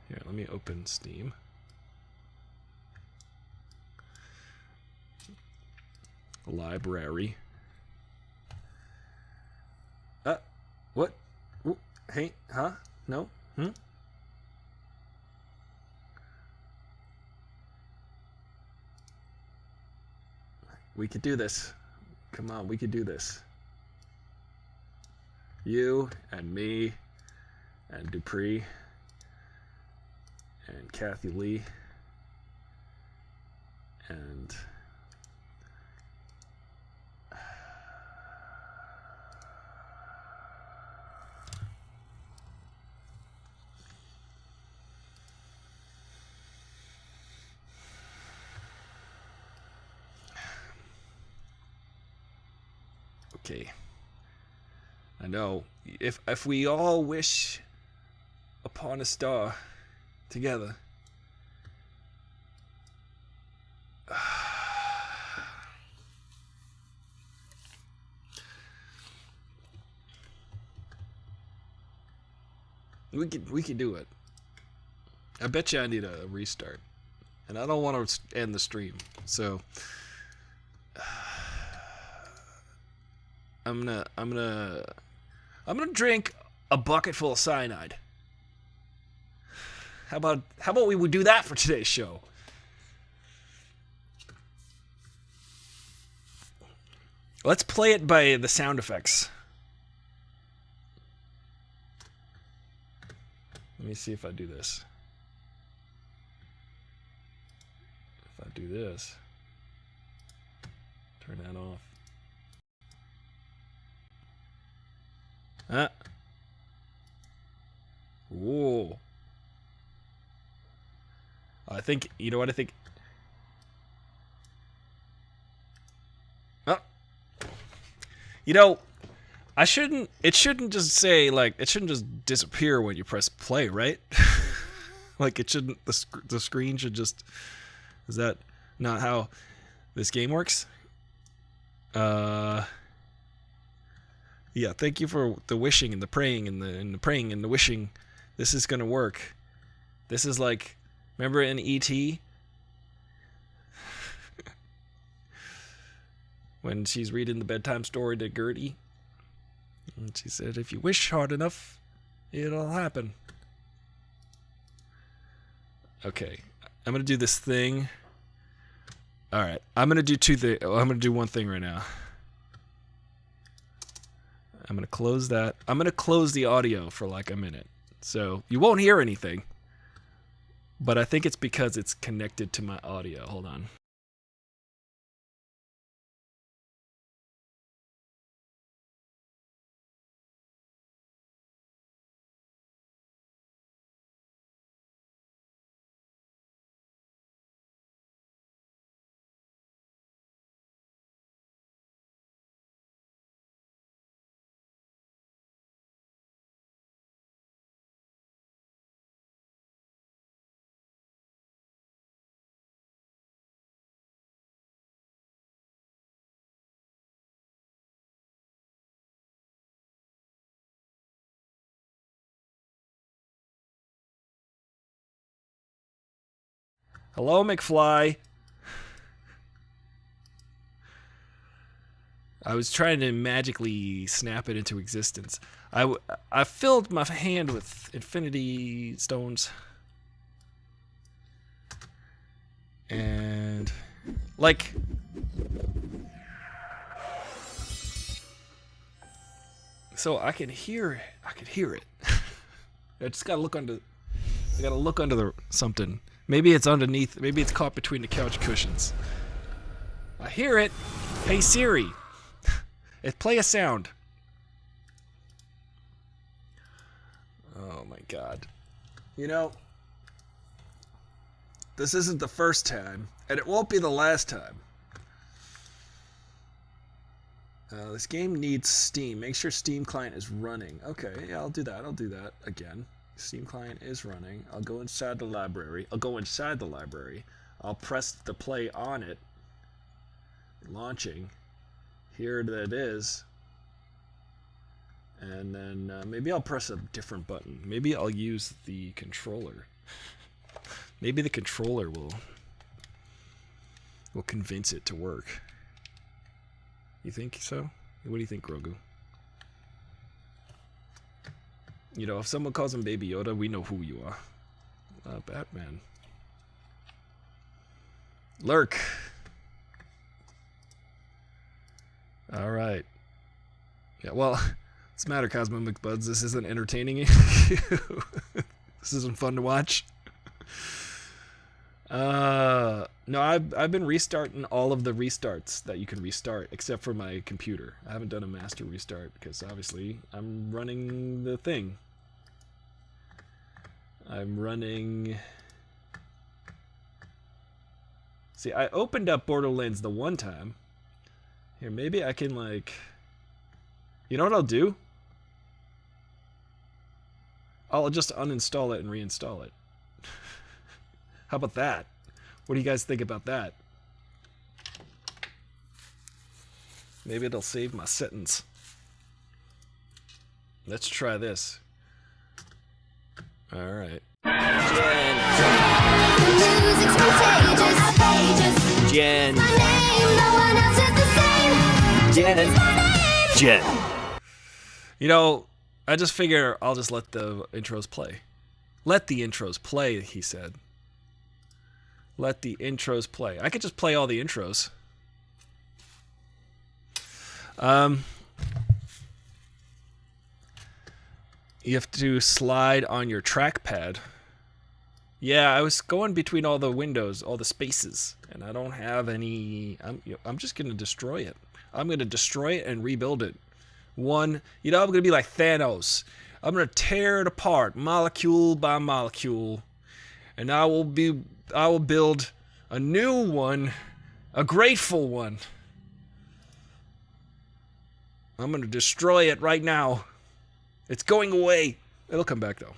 Here, let me open Steam. Library. What? Ooh, hey, huh? No? We could do this. Come on, we could do this. You and me and Dupree and Kathy Lee and okay. I know. If we all wish upon a star together. We could do it. I bet you I need a restart. And I don't want to end the stream. So I'm gonna drink a bucket full of cyanide. How about we would do that for today's show? Let's play it by the sound effects. Let me see if I do this. If I do this, turn that off. Ah. Whoa. I think, you know what I think? Oh. You know, it shouldn't just say, like, it shouldn't just disappear when you press play, right? Like, it shouldn't, the screen should just, is that not how this game works? Yeah, thank you for the wishing and the praying and the praying and the wishing. This is gonna work. This is like, remember in E.T.? When she's reading the bedtime story to Gertie? And she said, if you wish hard enough, it'll happen. Okay, I'm gonna do this thing. Alright, I'm gonna do one thing right now. I'm gonna close that. I'm gonna close the audio for like a minute. So you won't hear anything. But I think it's because it's connected to my audio. Hold on. Hello, McFly. I was trying to magically snap it into existence. I filled my hand with infinity stones. And like so I could hear it. I just gotta look under the something. Maybe it's underneath, maybe it's caught between the couch cushions. I hear it. Hey Siri. Play a sound. Oh my god. You know, this isn't the first time, and it won't be the last time. This game needs Steam. Make sure Steam client is running. Okay, yeah, I'll do that again. Steam client is running. I'll go inside the library. I'll press the play on it. Launching. Here it is. And then maybe I'll press a different button. Maybe I'll use the controller. Maybe the controller will convince it to work. You think so? What do you think, Grogu? You know, if someone calls him Baby Yoda, we know who you are. Batman. Lurk. Alright. Yeah, well, what's the matter, Cosmic Buds? This isn't entertaining you? This isn't fun to watch? No, I've been restarting all of the restarts that you can restart, except for my computer. I haven't done a master restart, because obviously I'm running the thing. I'm running... See, I opened up Borderlands the one time. Here, maybe I can, like... You know what I'll do? I'll just uninstall it and reinstall it. How about that? What do you guys think about that? Maybe it'll save my settings. Let's try this. Alright. Jen. You know, I just figure I'll just let the intros play. Let the intros play, he said. Let the intros play. I could just play all the intros. You have to slide on your trackpad. Yeah, I was going between all the windows, all the spaces, and I don't have any. I'm just gonna destroy it. I'm gonna destroy it and rebuild it. I'm gonna be like Thanos. I'm gonna tear it apart, molecule by molecule, and I will build a new one, a grateful one. I'm gonna destroy it right now. It's going away. It'll come back though.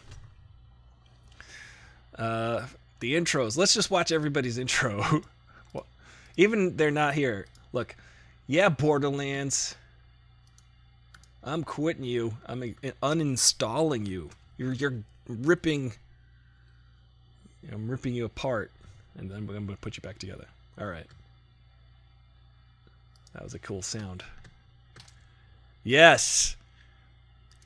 The intros. Let's just watch everybody's intro. Well, even they're not here. Look, yeah, Borderlands. I'm quitting you. I'm uninstalling you. You're ripping. I'm ripping you apart, and then I'm gonna put you back together. All right. That was a cool sound. Yes.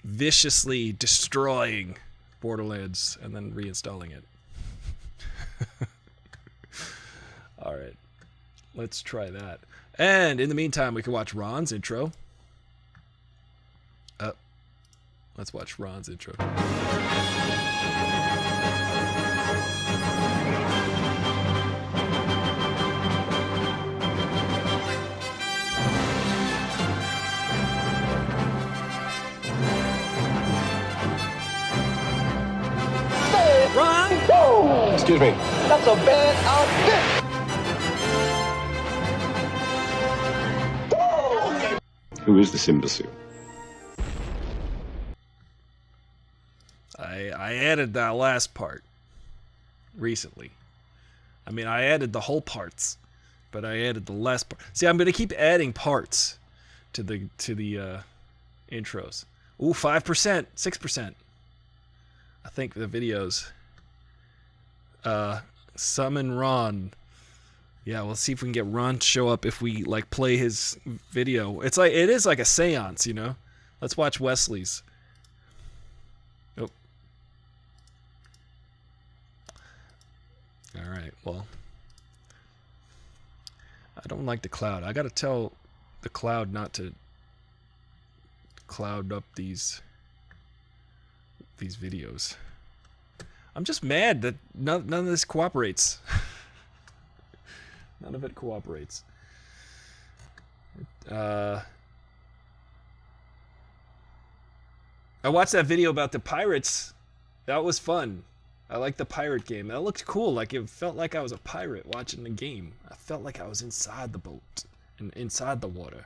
Viciously destroying Borderlands and then reinstalling it. All right. Let's try that. And in the meantime, we can watch Ron's intro. Let's watch Ron's intro. Ron! Whoa! Excuse me. That's a bad outfit! Who is this imbecile? I added that last part recently. I mean, I added the whole parts, but I added the last part. See, I'm gonna keep adding parts to the intros. Ooh, 5%, 6%. I think the videos. Summon Ron. Yeah, we'll see if we can get Ron to show up if we like play his video. It is like a seance, you know. Let's watch Wesley's. Oh. All right. Well, I don't like the cloud. I gotta tell the cloud not to cloud up these videos. I'm just mad that none of this cooperates. None of it cooperates. I watched that video about the pirates. That was fun. I like the pirate game. That looked cool. Like it felt like I was a pirate watching the game. I felt like I was inside the boat and inside the water.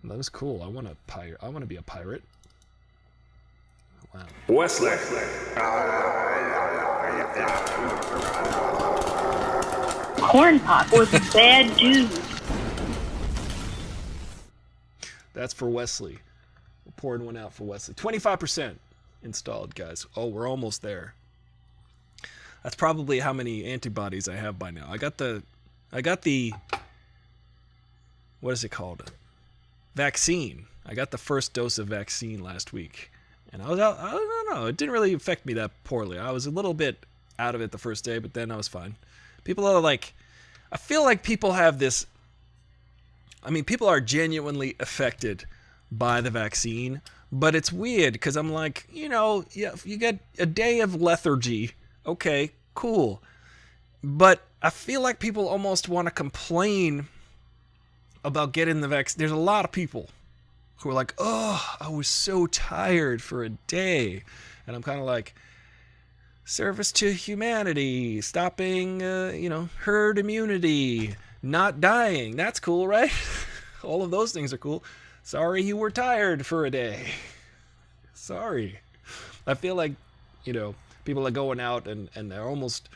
And that was cool. I want to be a pirate. Wow. Wesley. Corn Pop was a bad dude. That's for Wesley. We're pouring one out for Wesley. 25% installed, guys. Oh, we're almost there. That's probably how many antibodies I have by now. I got the what is it called? Vaccine. I got the first dose of vaccine last week. And I don't know, it didn't really affect me that poorly. I was a little bit out of it the first day, but then I was fine. People are like, I feel like people have this, I mean, people are genuinely affected by the vaccine, but it's weird because I'm like, you know, yeah, you get a day of lethargy. Okay, cool. But I feel like people almost want to complain about getting the vaccine. There's a lot of people who are like, oh, I was so tired for a day. And I'm kind of like, service to humanity, stopping, herd immunity, not dying. That's cool, right? All of those things are cool. Sorry you were tired for a day. Sorry. I feel like, people are going out and they're almost,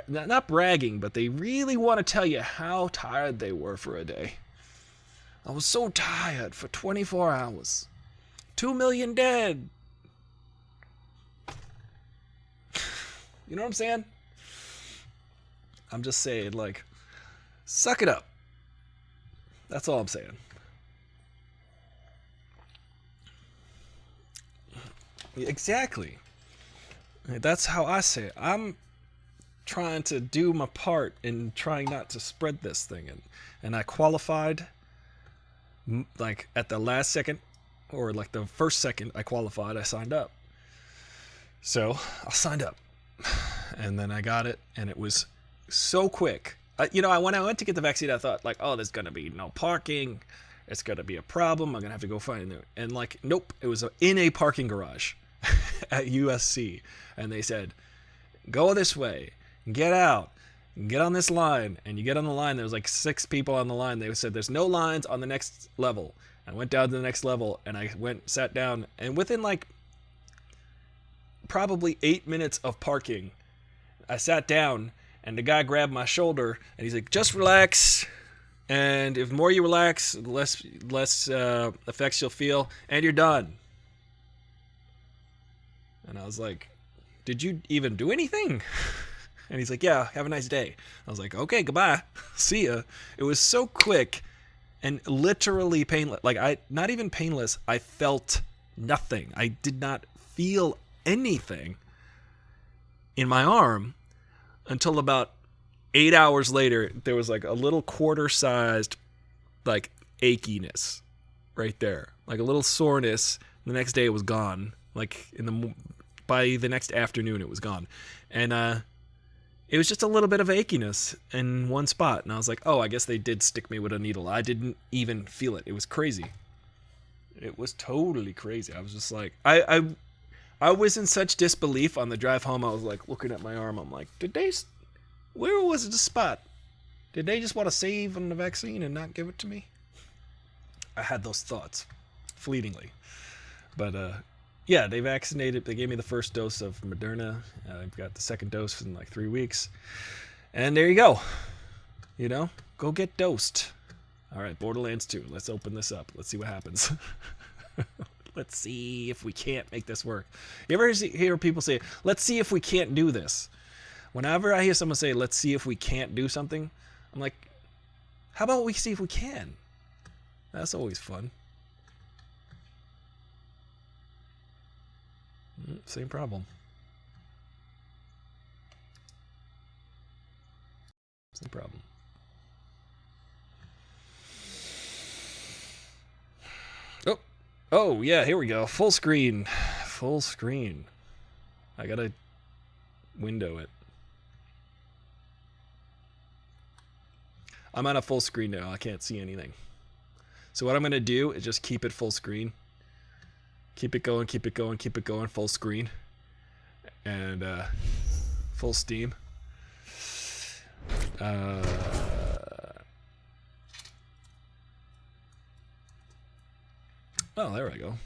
not bragging, but they really want to tell you how tired they were for a day. I was so tired for 24 hours. 2 million dead. You know what I'm saying? I'm just saying, like, suck it up. That's all I'm saying. Exactly. That's how I say it. I'm trying to do my part in trying not to spread this thing. And I qualified, like, at the last second. or like the first second I qualified, I signed up. So I signed up, and then I got it, and it was so quick. When I went to get the vaccine, I thought like, oh, there's gonna be no parking. It's gonna be a problem. I'm gonna have to go find it. And like, nope, it was in a parking garage at USC, and they said, go this way, get out, get on this line. And you get on the line, there's like 6 people on the line. They said there's no lines on the next level. I went down to the next level, and I sat down, and within like probably 8 minutes of parking, I sat down, and the guy grabbed my shoulder, and he's like, just relax, and if more you relax, the less effects you'll feel, and you're done. And I was like, did you even do anything? And he's like, yeah, have a nice day. I was like, okay, goodbye, see ya. It was so quick and literally painless. Like, not even painless, I felt nothing. I did not feel anything in my arm until about 8 hours later. There was like a little quarter-sized like achiness right there, like a little soreness. The next day it was gone. Like by the next afternoon it was gone, and it was just a little bit of achiness in one spot, and I was like, oh, I guess they did stick me with a needle. I didn't even feel it. It was crazy. It was totally crazy. I was just like, I was in such disbelief on the drive home. I was like looking at my arm. I'm like, where was the spot? Did they just want to save on the vaccine and not give it to me? I had those thoughts fleetingly. But yeah, they vaccinated. They gave me the first dose of Moderna. I've got the second dose in like 3 weeks. And there you go. Go get dosed. All right, Borderlands 2. Let's open this up. Let's see what happens. Let's see if we can't make this work. You ever hear people say, let's see if we can't do this? Whenever I hear someone say, let's see if we can't do something, I'm like, how about we see if we can? That's always fun. Same problem. Same problem. Oh, yeah, here we go. Full screen. Full screen. I gotta window it. I'm on a full screen now. I can't see anything. So what I'm gonna do is just keep it full screen. Keep it going, keep it going, keep it going, full screen. And full steam. Oh, there I go.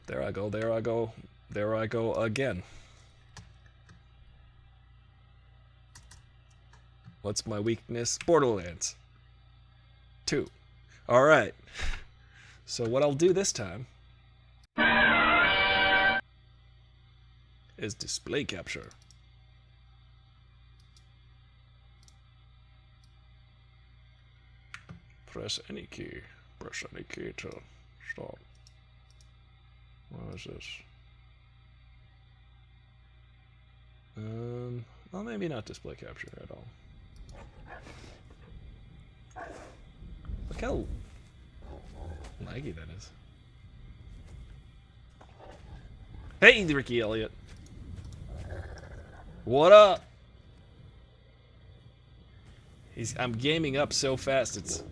There I go, there I go, there I go again. What's my weakness? Borderlands 2. Alright. So what I'll do this time is display capture. Press any key. Press any key to start. What is this? Well, maybe not display capture at all. Look how laggy that is. Hey, Ricky Elliott. What up? I'm gaming up so fast. It's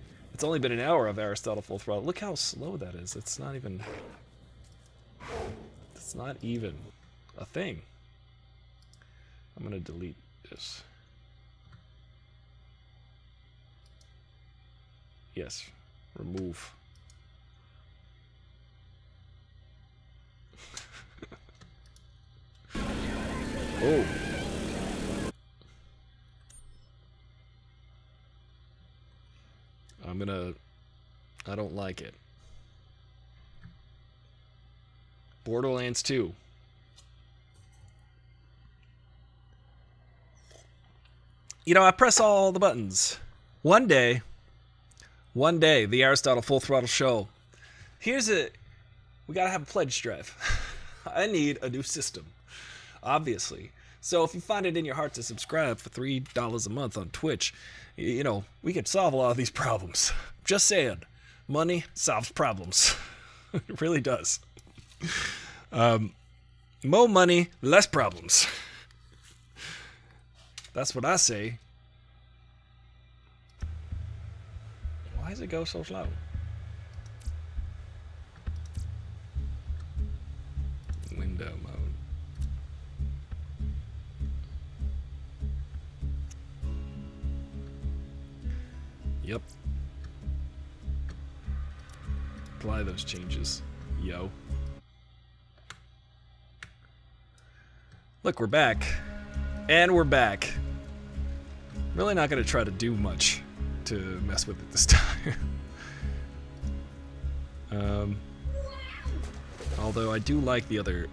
only been an hour of Aristotle Full Throttle. Look how slow that is. It's not even a thing. I'm gonna delete this. Yes, remove. Oh. I don't like it. Borderlands 2. I press all the buttons. One day, the Aristotle Full Throttle Show. We gotta have a pledge drive. I need a new system, obviously. So if you find it in your heart to subscribe for $3 a month on Twitch, we could solve a lot of these problems. Just saying, money solves problems. It really does. More money, less problems. That's what I say. Why does it go so slow? Window mode. Yep. Apply those changes. Yo. Look, we're back. And we're back. Really not going to try to do much to mess with it this time. Although I do like the other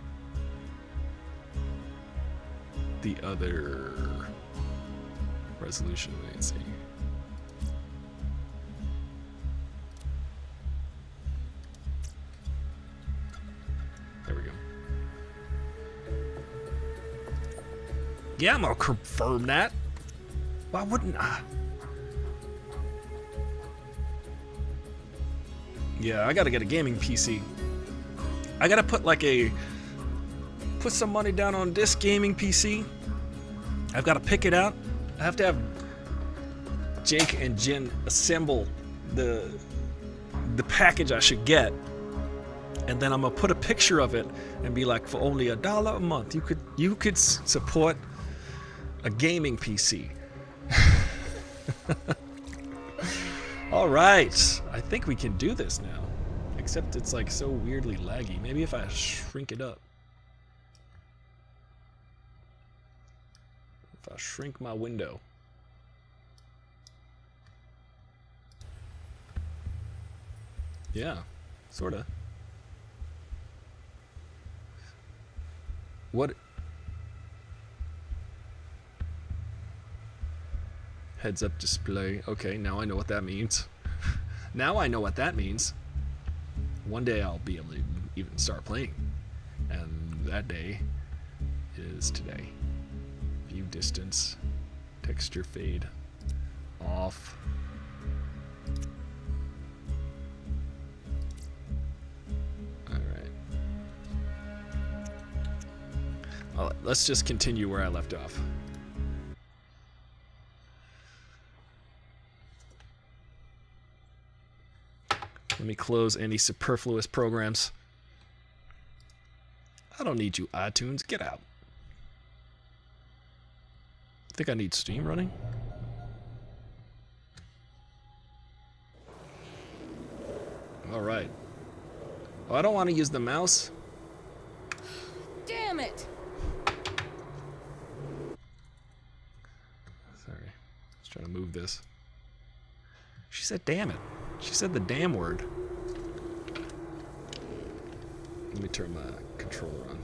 resolution. Let's see. There we go. Yeah, I'm gonna confirm that. Why wouldn't I? Yeah, I gotta get a gaming PC. I gotta put some money down on this gaming PC. I've gotta pick it out. I have to have Jake and Jen assemble the package I should get. And then I'm gonna put a picture of it and be like, for only $1 a month, you could support a gaming PC. All right, I think we can do this now. Except it's like so weirdly laggy. Maybe if I shrink it up. If I shrink my window. Yeah, sorta. What? Heads up display. Okay, now I know what that means. Now I know what that means. One day I'll be able to even start playing. And that day is today. View distance. Texture fade. Off. Alright. Well, let's just continue where I left off. Let me close any superfluous programs. I don't need you, iTunes. Get out. Think I need Steam running? Alright. Oh, I don't want to use the mouse. Damn it! Sorry. I was trying to move this. She said damn it. She said the damn word. Let me turn my controller on.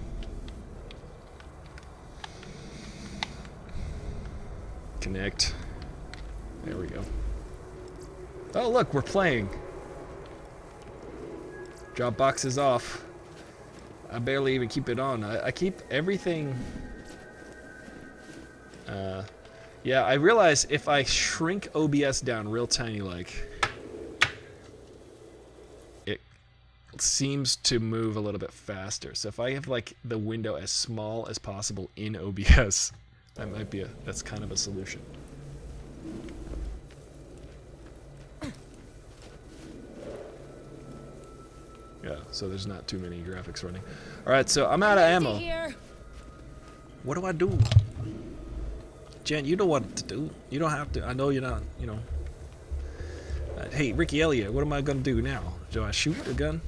Connect. There we go. Oh, look, we're playing. Drop boxes off. I barely even keep it on. I keep everything. Yeah, I realize if I shrink OBS down real tiny, like, it seems to move a little bit faster. So if I have like the window as small as possible in OBS, that might be that's kind of a solution. Yeah, so there's not too many graphics running. All right, so I'm out of ammo. What do I do? Jen, you know what to do. You don't have to. I know you're not, you know. Hey, Ricky Elliott, what am I going to do now? Do I shoot a gun?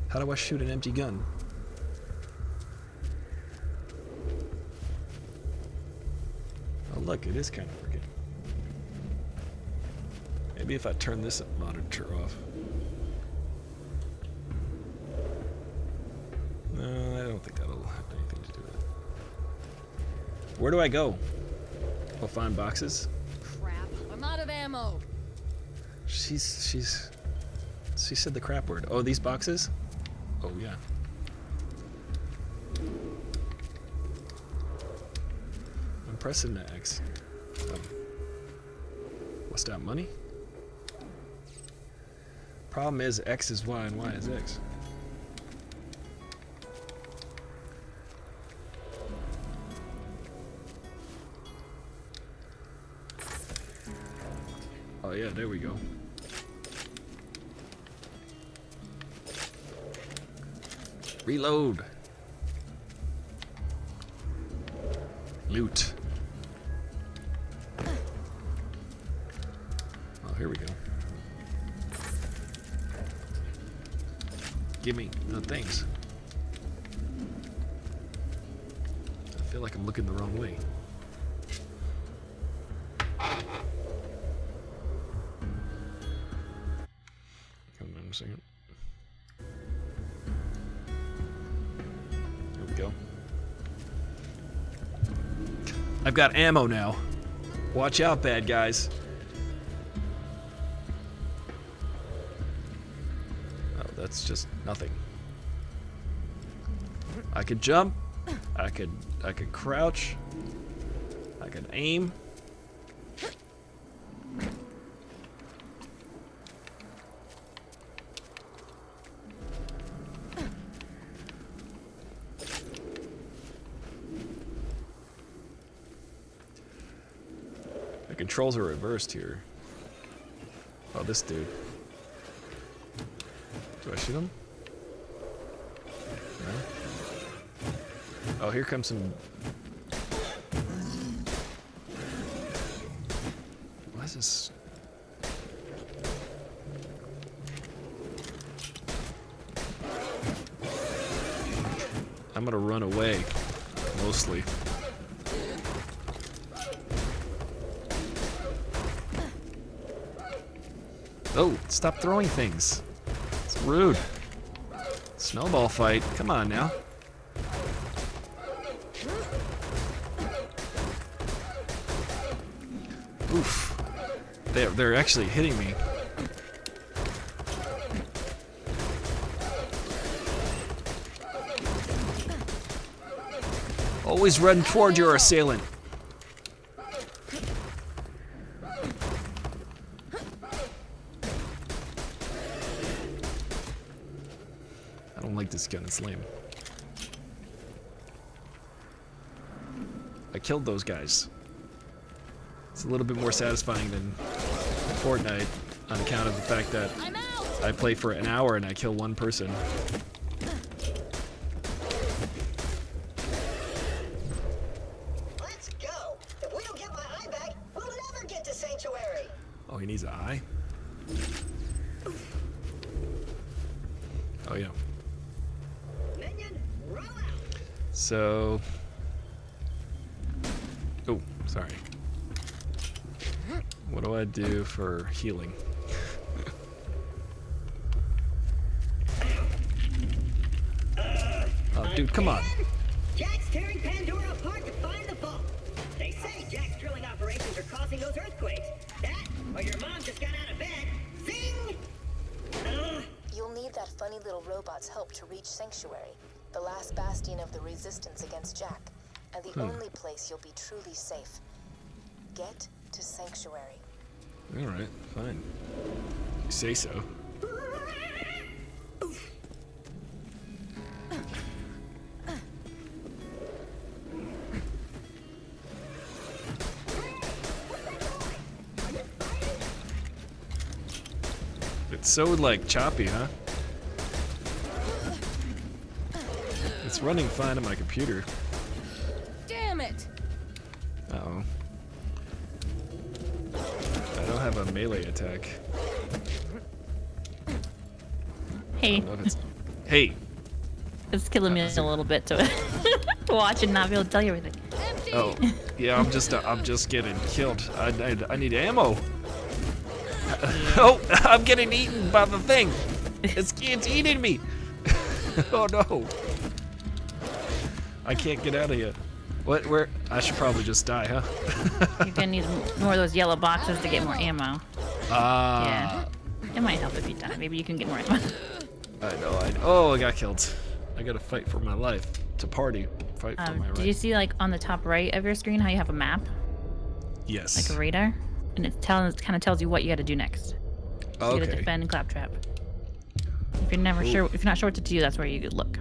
How do I shoot an empty gun? Oh, look, it is kind of working. Maybe if I turn this monitor off. No, I don't think that'll have anything to do with it. Where do I go? I'll find boxes. Crap, I'm out of ammo. She said the crap word. Oh, these boxes? Oh, yeah. I'm pressing the X. Oh. What's that, money? Problem is, X is Y and Y is X. Oh yeah, there we go. Reload. Loot. Oh, here we go. Give me the things. I feel like I'm looking the wrong way. Come on a second. There we go. I've got ammo now. Watch out, bad guys. Oh, that's just nothing. I could jump. I could crouch. I could aim. The controls are reversed here. Oh, this dude. Do I shoot him? No? Oh, here comes some... What is this? I'm gonna run away, mostly. Oh, stop throwing things. It's rude. Snowball fight. Come on now. Oof. They're actually hitting me. Always run toward your assailant. I don't like this gun, it's lame. I killed those guys. It's a little bit more satisfying than Fortnite on account of the fact that I play for an hour and I kill one person. Let's go! If we don't get my eye back, we'll never get to Sanctuary! Oh, he needs an eye? Oh, yeah. Minion, roll out! So... Oh, sorry. What do I do for healing? Oh, dude, come on. Jack's tearing Pandora apart to find the vault. They say Jack's drilling operations are causing those earthquakes. That, or your mom just got out of bed. Zing! You'll need that funny little robot's help to reach Sanctuary, the last bastion of the resistance against Jack, and the only place you'll be truly safe. Get to Sanctuary. Alright, fine. You say so. It's so, like, choppy, huh? It's running fine on my computer. Damn it! Uh-oh. I don't have a melee attack. Hey, Hey! it's killing me a little bit to watch and not be able to tell you everything. Empty! Oh, yeah, I'm just getting killed. I need ammo. Oh, I'm getting eaten by the thing. It's eating me. Oh no. I can't get out of here. What? Where? I should probably just die, huh? You're gonna need more of those yellow boxes to get more ammo. Yeah. It might help if you die. Maybe you can get more ammo. I know. Oh, I got killed. I gotta fight for my life. To party. Fight for my Did right. you see, like, on the top right of your screen how you have a map? Yes. Like a radar? And it kind of tells you what you gotta do next. So you gotta Okay. defend and claptrap. If you're never sure, if you're not sure what to do, that's where you could look.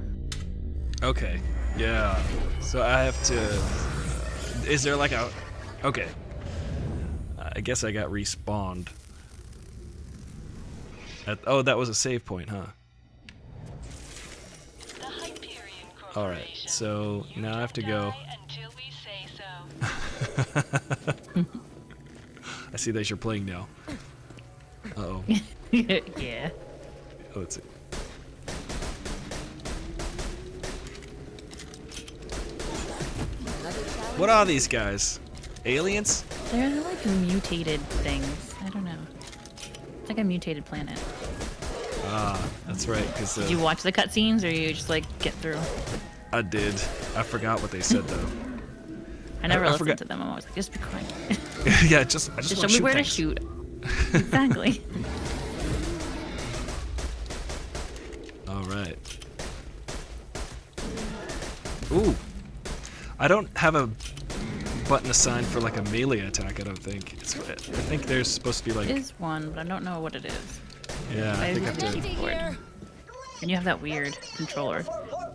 Okay. Yeah. So I have to. Is there like a? Okay. I guess I got respawned. Oh, that was a save point, huh? All right. So now I have to go. I see that you're playing now. Uh-oh. Yeah. Oh, let's see. What are these guys? Aliens? They're like mutated things. I don't know. It's like a mutated planet. Ah, that's right. Cause Did you watch the cutscenes, or you just like get through? I did. I forgot what they said though. I never listened forgot. to them. I'm always like, just be quiet. Yeah, I just Just want show me where things. to shoot. Exactly. All right. Ooh. I don't have a button assigned for like a melee attack, I don't think. I think there's supposed to be like... There is one, but I don't know what it is. Yeah, I think I have to... Keyboard. And you have that weird controller.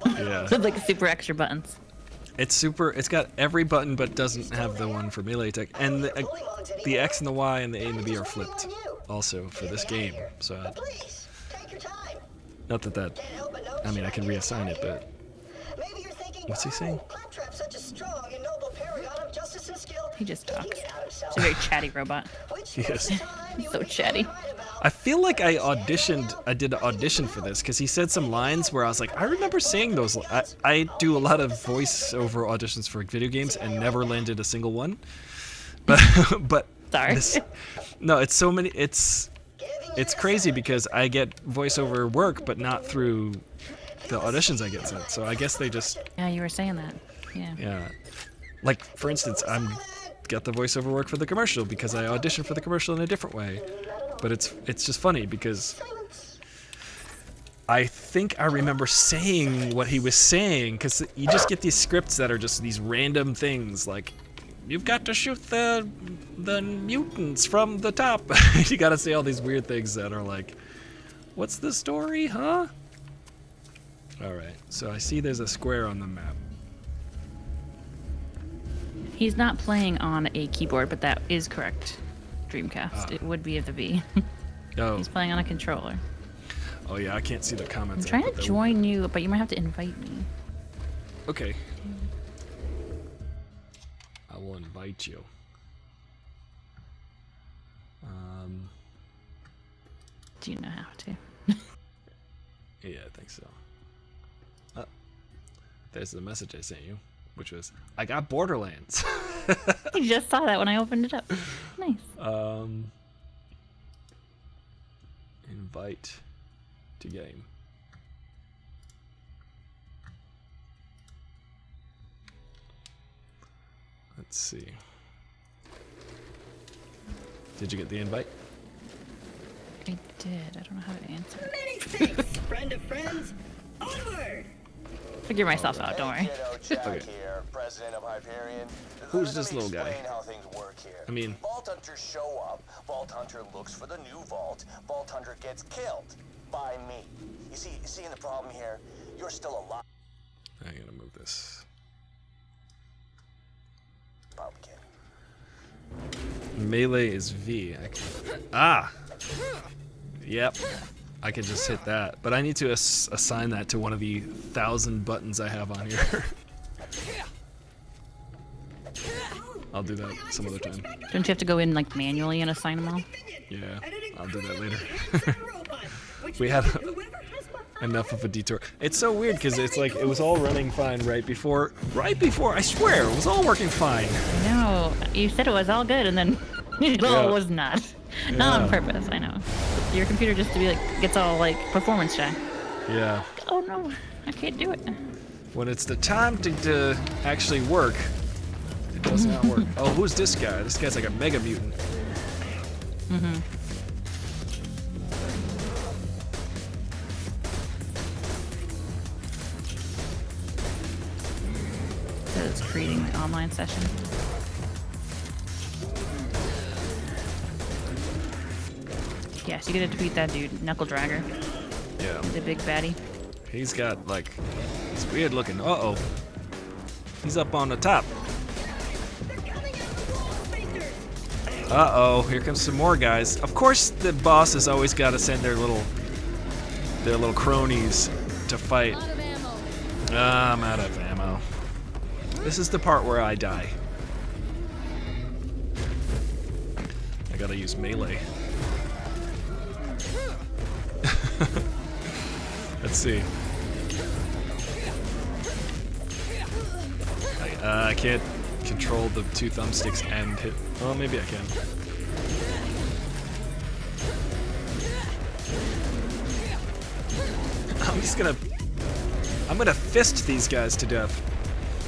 Yeah. With like super extra buttons. It's super... It's got every button, but doesn't have the one for melee attack. And the X and the Y and the A and the B are flipped also for this game. So... Not that... I mean, I can reassign it, but... What's he saying? He just talks. He's a very chatty robot. Yes. So chatty. I feel like I did an audition for this because he said some lines where I was like, I remember saying those. I do a lot of voiceover auditions for video games and never landed a single one. But Sorry. No, it's so many. It's crazy because I get voiceover work, but not through the auditions I get sent. So I guess they just. Yeah, you were saying that. Yeah. Yeah. Like for instance, I'm got the voiceover work for the commercial because I auditioned for the commercial in a different way. But it's just funny because I think I remember saying what he was saying because you just get these scripts that are just these random things like you've got to shoot the mutants from the top. You got to say all these weird things that are like, what's the story, huh? All right, so I see there's a square on the map. He's not playing on a keyboard, but that is correct. Dreamcast. It would be of the V. Oh. He's playing on a controller. Oh yeah, I can't see the comments. I'm trying to join you, but you might have to invite me. Okay. I will invite you. Do you know how to? Yeah, I think so. There's the message I sent you, which was, I got Borderlands. You just saw that when I opened it up. Nice. Invite to game. Let's see. Did you get the invite? I did. I don't know how to answer. Many thanks, friend of friends. Onward! Figure myself out, don't worry. Okay. Here, president of Hyperion. Who's this little guy? Explain how things work here. I mean... Vault Hunters show up. Vault Hunter looks for the new vault. Vault Hunter gets killed by me. You see the problem here? You're still alive. I gotta move this. Pumpkin. Melee is V. Ah! Yep. I can just hit that. But I need to assign that to one of the 1,000 buttons I have on here. I'll do that some other time. Don't you have to go in like manually and assign them all? Yeah, I'll do that later. We have enough of a detour. It's so weird because it's like it was all running fine right before, I swear, it was all working fine. No, you said it was all good and then it all was not. Not on purpose, I know. Your computer just to be like, gets all like performance check. Yeah. Oh no, I can't do it. When it's the time to actually work, it does not work. Oh, who's this guy? This guy's like a mega mutant. So it's creating the online session. Yeah, so you gotta defeat that dude, Knuckle Dragger. Yeah. The big baddie. He's got like, it's weird looking. Uh-oh. He's up on the top. Uh-oh, here comes some more guys. Of course the boss has always got to send their little cronies to fight. I'm out of ammo. This is the part where I die. I gotta use melee. Let's see. I can't control the two thumbsticks and hit. Oh, maybe I can. I'm gonna fist these guys to death.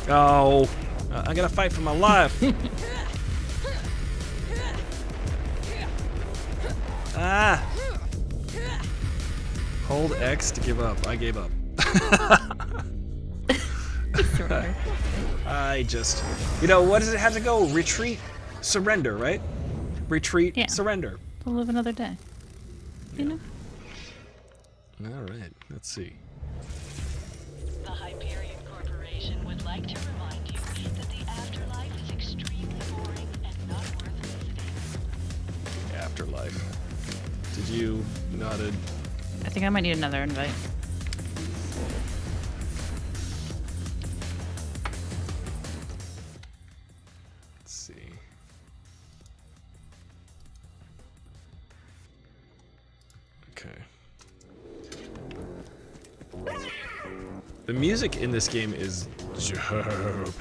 Oh, I gotta fight for my life. Ah! Hold X to give up. I gave up. I just, you know, what does it have to go? Retreat, surrender, right? Retreat, yeah. Surrender. We'll live another day. You know? All right, let's see. The Hyperion Corporation would like to remind you that the afterlife is extremely boring and not worth visiting. Afterlife. Did you nodded? I think I might need another invite. Let's see. Okay. The music in this game is dope.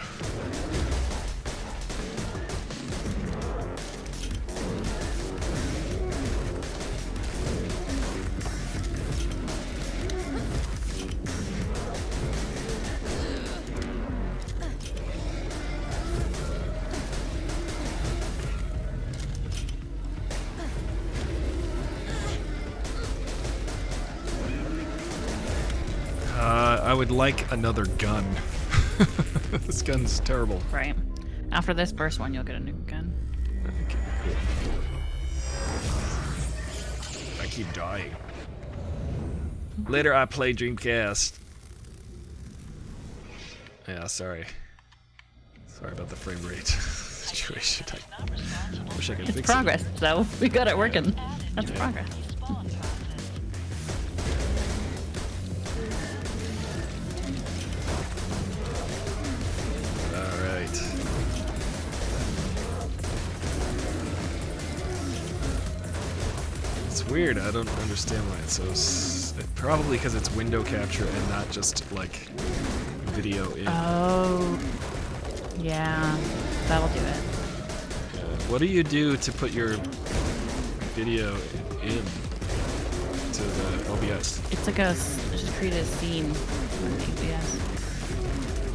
I would like another gun. This gun's terrible. Right. After this first one, you'll get a new gun. Okay, cool. I keep dying. Later, I play Dreamcast. Yeah, sorry. Sorry about the frame rate situation. I wish I could fix it. It's progress, though. We got it working. That's progress. Weird, I don't understand why it's so... probably because it's window capture and not just, like, video in. Oh. Yeah, that'll do it. What do you do to put your video in to the OBS? It's like just create a scene on OBS.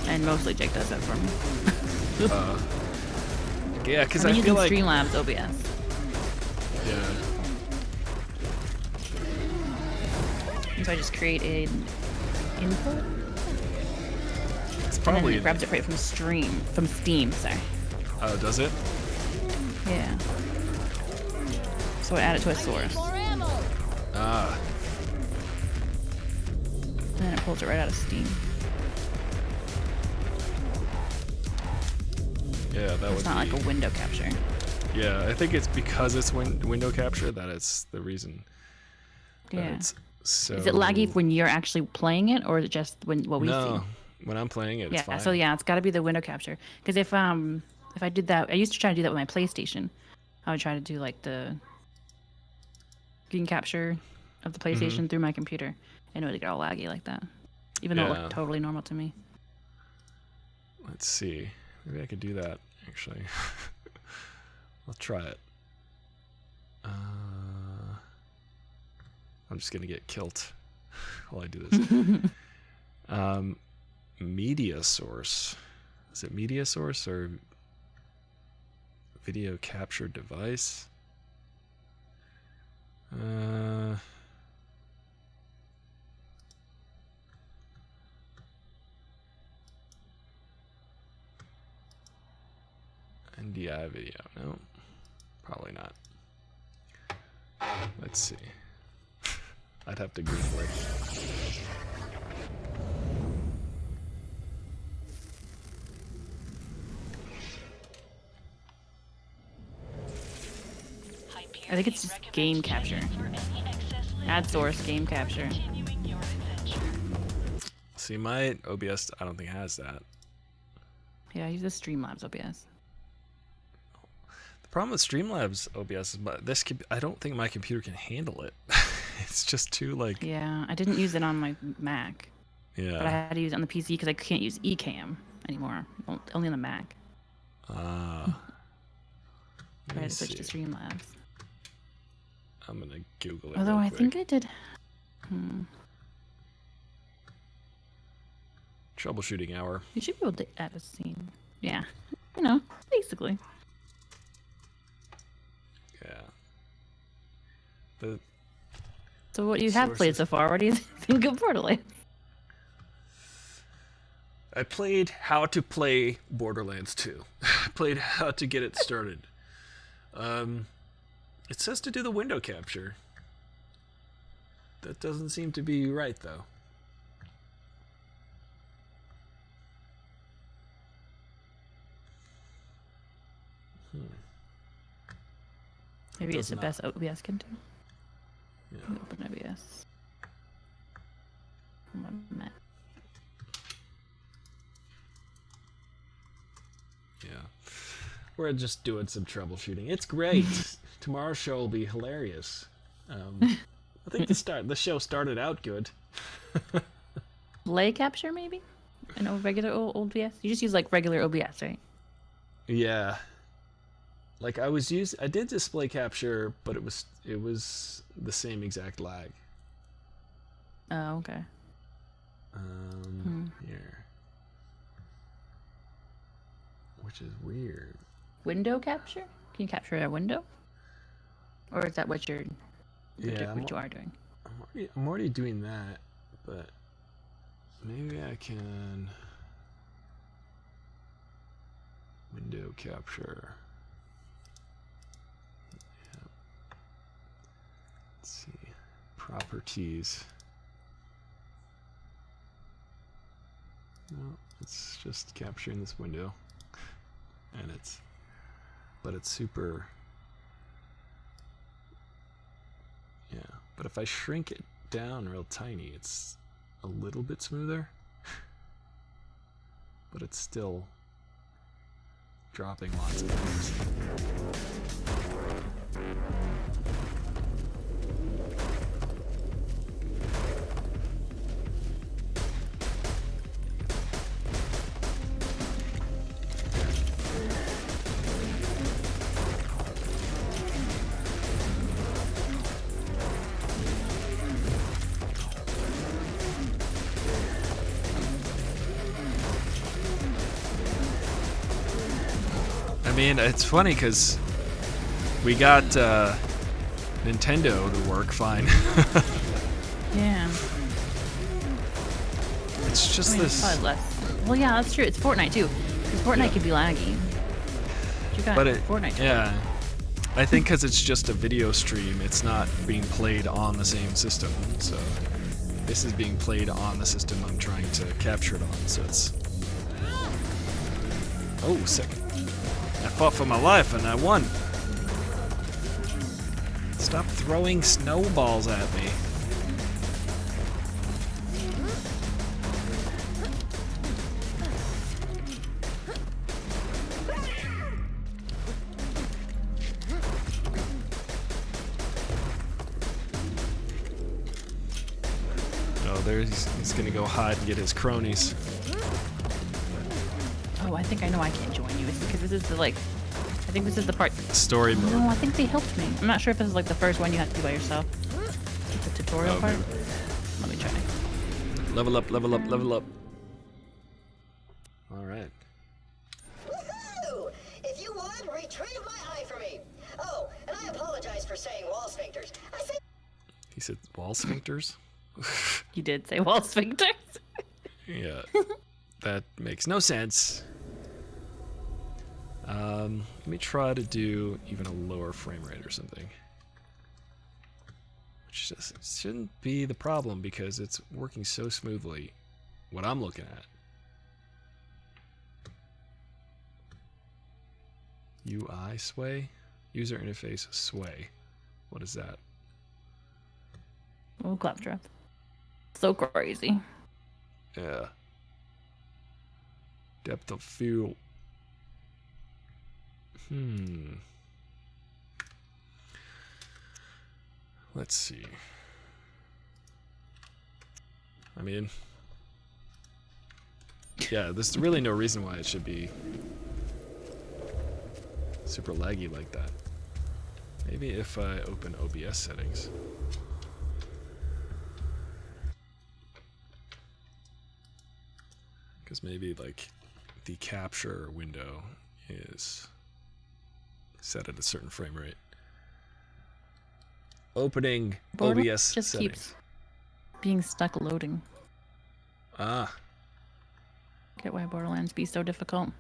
And mostly Jake does that for me. Yeah, because I feel like... Streamlabs OBS. Yeah. So I just create an input. It's probably. And then it grabs it right from Steam. Sorry. Oh, does it? Yeah. So I add it to a source. Ah. And then it pulls it right out of Steam. Yeah, that would. It's not like a window capture. Yeah, I think it's because it's window capture that it's the reason. Yeah. So is it laggy when you're actually playing it, or is it just what we see? No, when I'm playing it, it's fine. So yeah, it's got to be the window capture. Because if I did that, I used to try to do that with my PlayStation. I would try to do like the screen capture of the PlayStation through my computer, and it would get all laggy like that, even though it looked totally normal to me. Let's see, maybe I could do that actually. I'll try it. I'm just gonna get killed while I do this. Media source. Is it media source or video capture device? NDI video. No, probably not. Let's see. I'd have to Google it. I think it's just game capture. Add source, game capture. See, my OBS, I don't think has that. Yeah, I use the Streamlabs OBS. The problem with Streamlabs OBS is I don't think my computer can handle it. It's just too like. Yeah, I didn't use it on my Mac. Yeah. But I had to use it on the PC because I can't use Ecamm anymore. Only on the Mac. Ah. I had to switch to Streamlabs. I'm gonna Google it. Although real I quick. think I did. Troubleshooting hour. You should be able to add a scene. Yeah, you know, basically. Yeah. The So what you have played so far? What do you think of Borderlands? I played how to play Borderlands 2. I played how to get it started. It says to do the window capture. That doesn't seem to be right, though. Maybe it's the best OBS can do. Yeah. Open OBS. Yeah. We're just doing some troubleshooting. It's great. Tomorrow's show will be hilarious. I think the show started out good. Play capture, maybe? An regular OBS? You just use like regular OBS, right? Yeah. Like I did display capture, but it was the same exact lag. Oh, okay. Here. Which is weird. Window capture? Can you capture a window? Or is that what you are doing? I'm already doing that, but maybe I can window capture. Yeah. Let's see. Properties. No, it's just capturing this window. And it's super. Yeah, but if I shrink it down real tiny, it's a little bit smoother. But it's still dropping lots of things. I mean, it's funny because we got Nintendo to work fine. Yeah. It's just this. It's probably less. Well, yeah, that's true. It's Fortnite too, because Fortnite can be laggy. You got Fortnite. Yeah. I think because it's just a video stream, it's not being played on the same system. So this is being played on the system I'm trying to capture it on. So it's. Oh, second. I fought for my life and I won. Stop throwing snowballs at me. Oh, he's gonna go hide and get his cronies. Oh, I think I know I can't join you. It's because this is the, like, I think this is the part. Story mode. No, I think they helped me. I'm not sure if this is like the first one you have to do by yourself. The tutorial part. Let me try. Level up, level up, level up. Alright. Woohoo! If you would, retrieve my eye for me. Oh, and I apologize for saying wall sphincters. I said. He said wall sphincters? You did say wall sphincters. Yeah. That makes no sense. Let me try to do even a lower frame rate or something. Which just shouldn't be the problem because it's working so smoothly. What I'm looking at. UI sway? User interface sway. What is that? Oh, claptrap. So crazy. Yeah. Depth of field. Let's see. I mean, yeah, there's really no reason why it should be super laggy like that. Maybe if I open OBS settings. Because maybe like the capture window is set at a certain frame rate. Opening OBS just settings. keeps being stuck loading. Ah. Get why Borderlands be so difficult.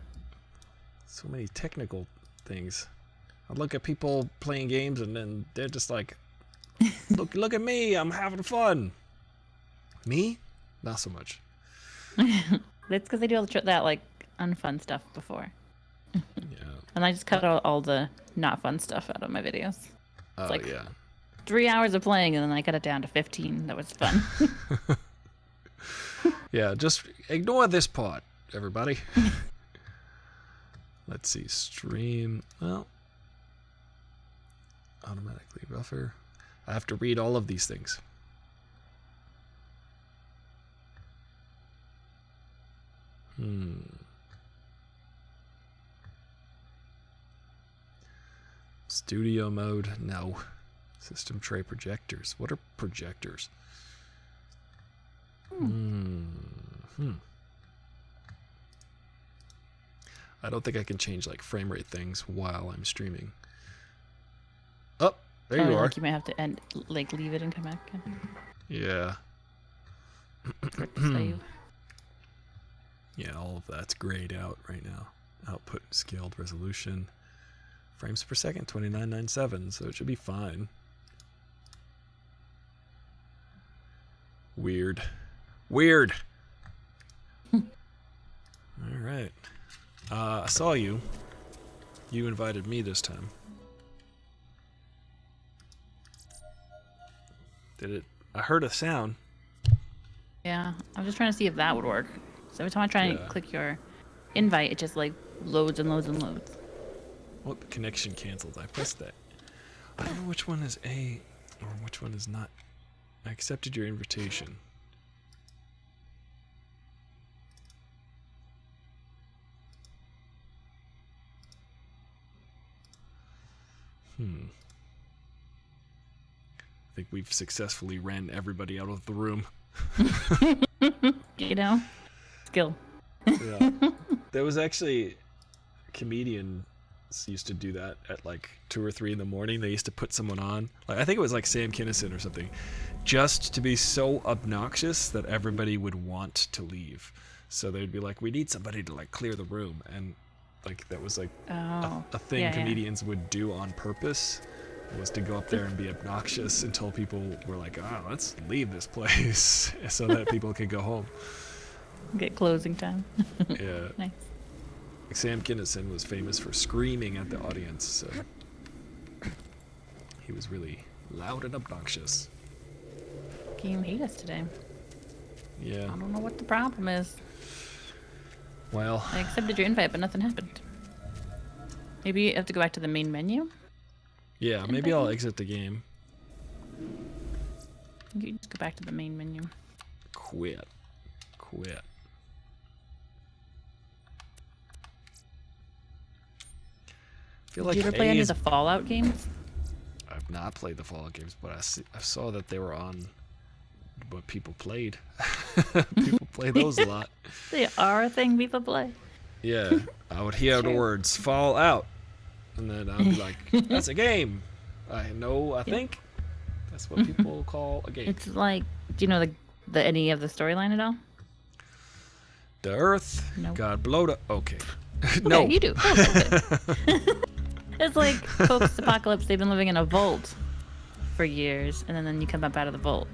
So many technical things. I look at people playing games and then they're just like, look at me, I'm having fun. Me? Not so much. That's because they do all that like unfun stuff before. Yeah. And I just cut out all the not fun stuff out of my videos. Oh, like yeah. 3 hours of playing and then I cut it down to 15. That was fun. Yeah, just ignore this part, everybody. Let's see, stream. Well, automatically buffer. I have to read all of these things. Studio mode, no. System tray projectors. What are projectors? I don't think I can change like frame rate things while I'm streaming. Oh, there you are. Like you might have to end, like leave it and come back. Yeah. Save. Yeah, all of that's grayed out right now. Output scaled resolution. Frames per second, 2997, so it should be fine. Weird. Weird! Alright. I saw you. You invited me this time. Did it? I heard a sound. Yeah, I was just trying to see if that would work. So every time I try and click your invite, it just like loads and loads and loads. Oh, connection canceled. I pressed that. I don't know which one is A or which one is not. I accepted your invitation. I think we've successfully ran everybody out of the room. You know? Skill. Yeah. There was actually comedians used to do that at like 2 or 3 in the morning. They used to put someone on. Like I think it was like Sam Kinison or something. Just to be so obnoxious that everybody would want to leave. So they'd be like, we need somebody to like clear the room. And like that was like a thing comedians would do on purpose, was to go up there and be obnoxious until people were like, oh, let's leave this place so that people could go home. Get closing time. Yeah. Nice. Sam Kinison was famous for screaming at the audience, so he was really loud and obnoxious. Game hate us today. Yeah. I don't know what the problem is. Well, I accepted your invite, but nothing happened. Maybe you have to go back to the main menu? Yeah, maybe I'll exit the game. You just go back to the main menu. Quit. I feel like Did you ever play any of the Fallout games? I've not played the Fallout games, but I saw that they were on what people played. People play those a lot. They are a thing people play. Yeah, I would hear the words Fallout, and then I'd be like, that's a game. I think that's what people call a game. It's like, do you know the any of the storyline at all? The Earth got blowed up. Okay. No. Okay, you do. Oh, okay. It's like post-apocalypse. They've been living in a vault for years, and then you come up out of the vault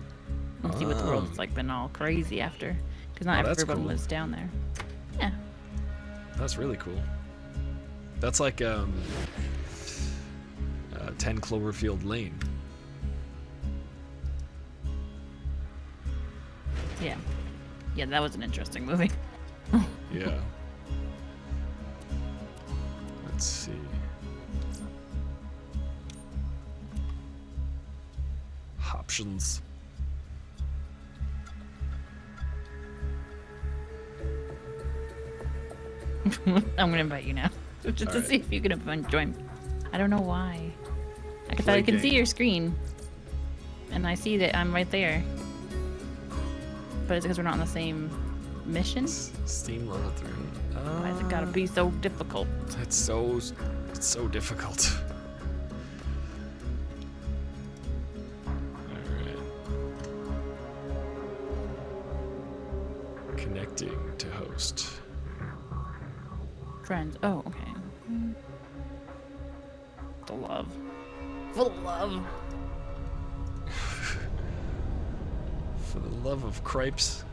and see what the Oh. world's like been all crazy after, because not Oh, that's everyone cool. was down there. Yeah. That's really cool. That's like 10 Cloverfield Lane. Yeah. Yeah, that was an interesting movie. Yeah. Let's see. Options. I'm gonna invite you now, just to Alright. see if you can join me. I don't know why. Because Play I can see game. your screen, and I see that I'm right there. But it's because we're not on the same mission. Steam level 3. Why has it gotta be so difficult? It's so difficult. Alright. Connecting to host. Friends. Oh, okay. The love. Full of love. For the love of cripes.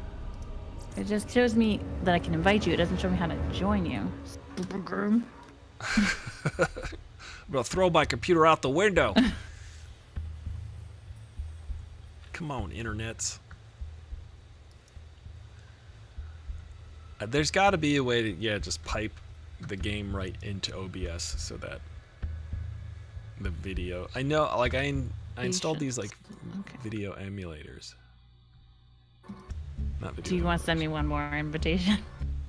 It just shows me that I can invite you. It doesn't show me how to join you. Super groom. I'm gonna throw my computer out the window. Come on, internets. There's got to be a way to, just pipe the game right into OBS so that the video. I know, like I installed these like video emulators. Not video. Do you want to send me one more invitation?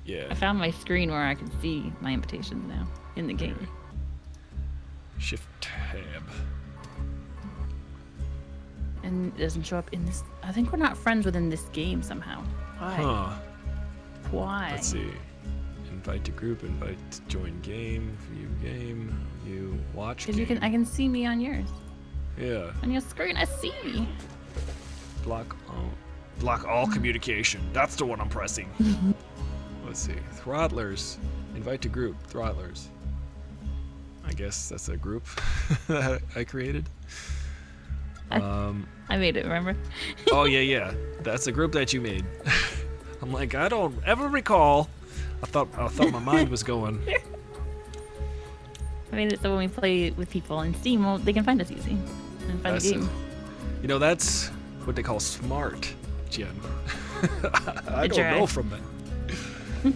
Yeah. I found my screen where I can see my invitations now in the game. Shift tab. And it doesn't show up in this. I think we're not friends within this game somehow. Why? Huh. Why? Let's see. Invite to group, invite to join game, view, watch Because game. I can see me on yours. Yeah. On your screen, I see me. Block all communication. That's the one I'm pressing. Let's see. Throttlers. Invite to group. Throttlers. I guess that's a group that I created. I made it, remember? Oh yeah. That's a group that you made. I'm like, I don't ever recall. I thought my mind was going. I made it so when we play with people in Steam, well, they can find us easy and find the game. That's what they call smart, Jen. I Good don't try. know from that.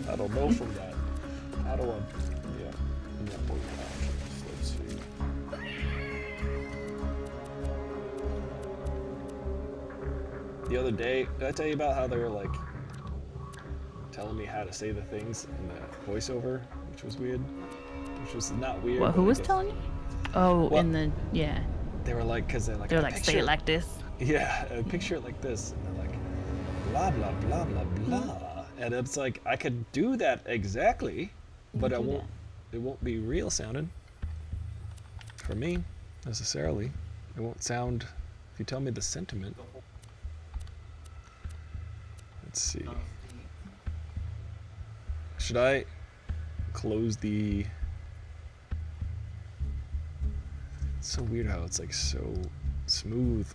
I don't know from that. How do I? Yeah. Network options. Let's see. The other day, did I tell you about how they were like telling me how to say the things in the voiceover, which was weird? Which was not weird. What, but who I was guess- telling you? Oh, Well, in the, yeah. They were like, because they're like, They're "I like, picture say it like this. Yeah, I picture it like this. And they're like, blah, blah, blah, blah, blah. And it's like, I could do that exactly, but it won't be real sounding. For me, necessarily. It won't sound, if you tell me the sentiment. Let's see. Should I close the... It's so weird how it's like so smooth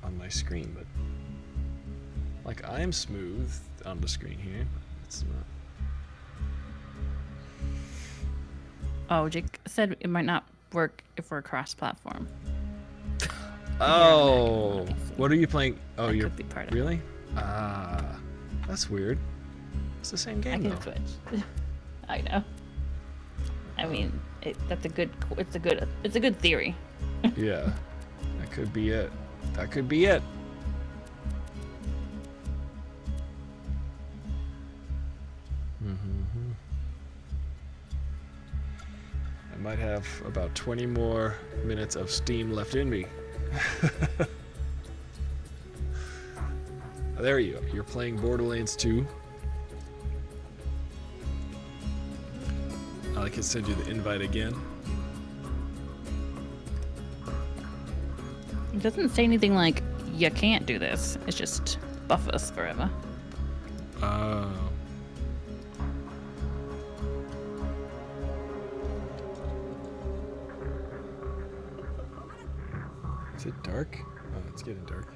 on my screen, but like I'm smooth on the screen here. It's not. Oh, Jake said it might not work if we're cross-platform. Oh, what are you playing? Oh, That you're could be part of it. really? Ah, that's weird. It's the same I game can though. switch. I know. I mean, it's a good theory. Yeah, that could be it. That could be it. I might have about 20 more minutes of steam left in me. There you go. You're playing Borderlands 2. I can send you the invite again. It doesn't say anything like, you can't do this. It's just buff us forever. Oh. Is it dark? Oh, it's getting dark.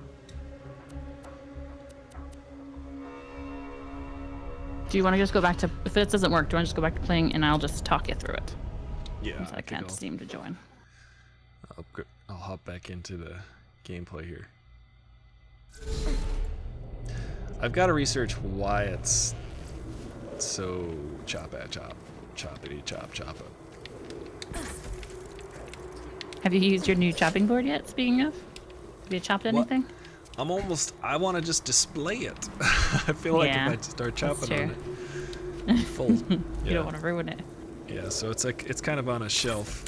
Do you want to just go back to, if this doesn't work, do you want to just go back to playing and I'll just talk you through it? Yeah. Since I can't seem to join. I'll hop back into the gameplay here. I've got to research why it's so choppity chop. Have you used your new chopping board yet, speaking of? Have you chopped anything? I want to just display it. I feel like if I start chopping on it, full. You don't want to ruin it. Yeah, so it's like, it's kind of on a shelf.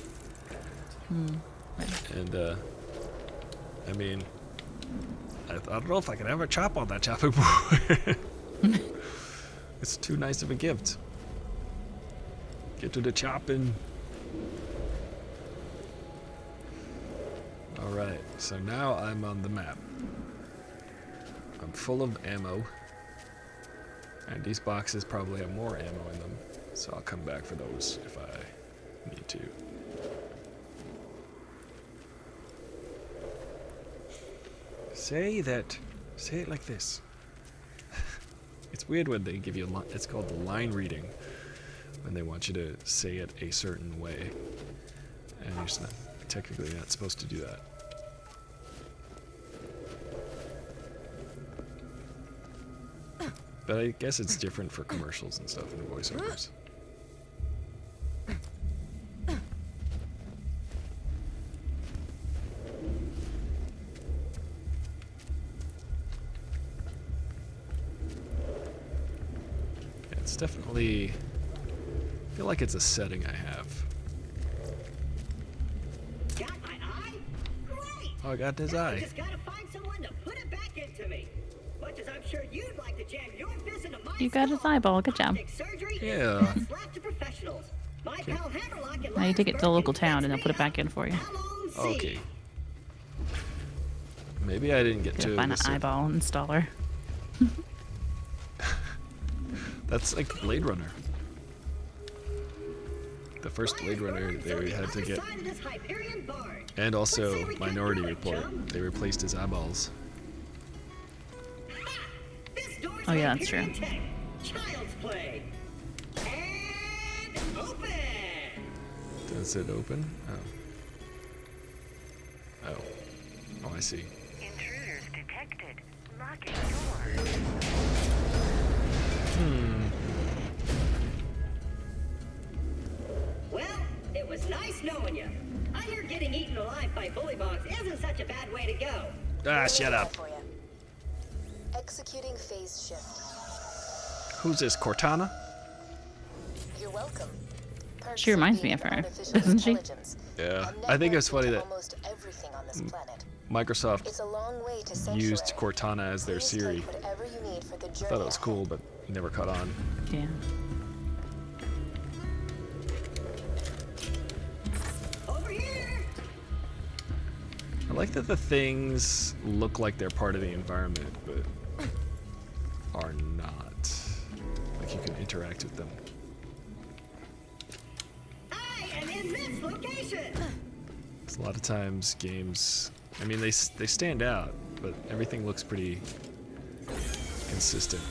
And, I mean, I don't know if I can ever chop on that chopping board. It's too nice of a gift. Get to the chopping. Alright, so now I'm on the map. I'm full of ammo. And these boxes probably have more ammo in them. So I'll come back for those if I need to. Say it like this. It's weird when they give you it's called the line reading, when they want you to say it a certain way, and you're just technically not supposed to do that. But I guess it's different for commercials and stuff in voiceovers. It's definitely, I feel like it's a setting I have. Got my eye? Great! Oh, I got his eye. Just gotta find someone to put it back into me. Much as I'm sure you'd like to jam your fist into my You got his eyeball. Good job. Yeah. Okay. Now you take it to the local town and they'll put it back in for you. Okay. Maybe I didn't get Gotta to find an eyeball installer. That's like Blade Runner. The first Blade Runner they had to get. And also Minority Report. They replaced his eyeballs. Oh yeah, that's true. Child's play. And open. Does it open? Oh. Oh, I see. Intruders detected. Locking door. Well, it was nice knowing you. I hear getting eaten alive by bullymongs isn't such a bad way to go. Ah, shut up. Executing phase shift. Who's this, Cortana? You're welcome. She reminds me of her, doesn't she? Yeah, I think it's funny that almost everything on this planet. Microsoft It's a long way to used Sanctuary. Cortana as their Please Siri. take whatever you need for the I journey thought it was ahead. cool, but never caught on. Yeah. Over here. I like that the things look like they're part of the environment, but are not. Like you can interact with them. I am in this location. A lot of times games, I mean, they stand out, but everything looks pretty consistent.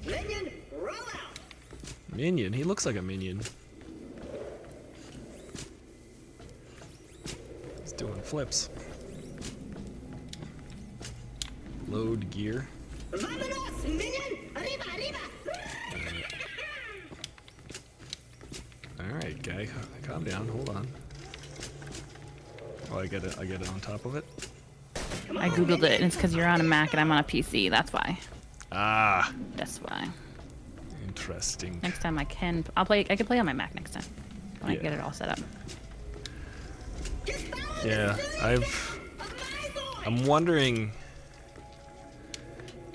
Minion, roll out. Minion? He looks like a minion. He's doing flips. Load gear. Vámonos, minion. Arriba, arriba. Alright, guy, calm down, hold on. Oh, I get it on top of it? I googled it and it's because you're on a Mac and I'm on a PC. That's why. Ah, That's why. interesting. Next time I can play on my Mac next time. When I Yeah. get it all set up. Yeah, I'm wondering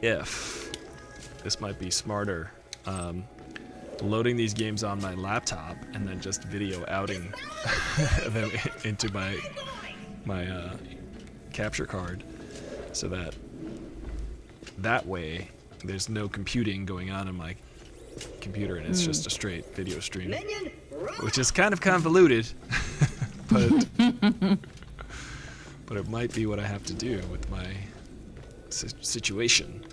if this might be smarter. Loading these games on my laptop and then just video outing them into my capture card, so that way there's no computing going on in my computer and it's just a straight video stream, which is kind of convoluted. but it might be what I have to do with my situation.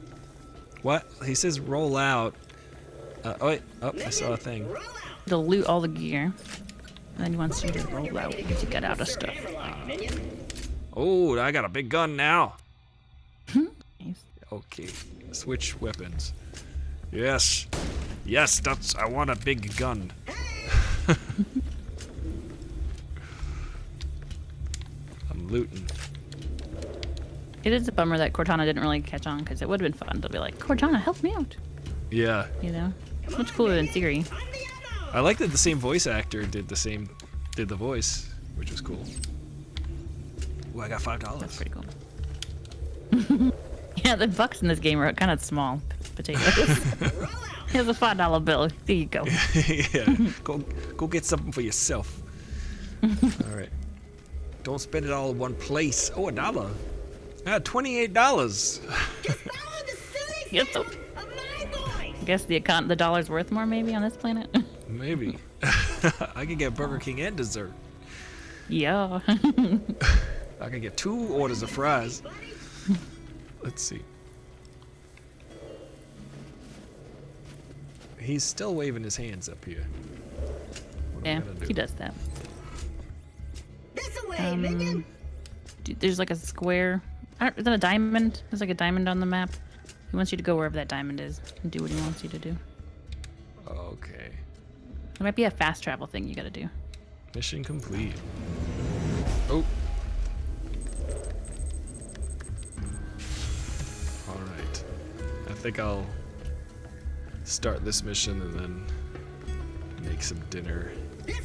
What? He says roll out. Oh wait, I saw a thing. To loot all the gear. And then he wants you to roll out to get out of stuff. Oh, I got a big gun now. Nice. Okay, switch weapons. Yes, yes, I want a big gun. I'm looting. It is a bummer that Cortana didn't really catch on, because it would have been fun to be like, Cortana, help me out. Yeah. You know? It's much cooler than Siri. I like that the same voice actor did the voice, which was cool. Ooh, I got $5. That's pretty cool. Yeah, the bucks in this game are kind of small potatoes. Here's a $5 bill. There you go. Yeah, go get something for yourself. All right. Don't spend it all in one place. Oh, $1. I got $28. I guess the dollar's worth more maybe on this planet. Maybe. I could get Burger King and dessert. Yeah. I could get 2 orders of fries. Let's see. He's still waving his hands up here. Yeah, he does that. There's like a square. Is that a diamond? There's like a diamond on the map. He wants you to go wherever that diamond is and do what he wants you to do. Okay. There might be a fast travel thing you gotta do. Mission complete. Oh. Alright. I think I'll start this mission and then make some dinner.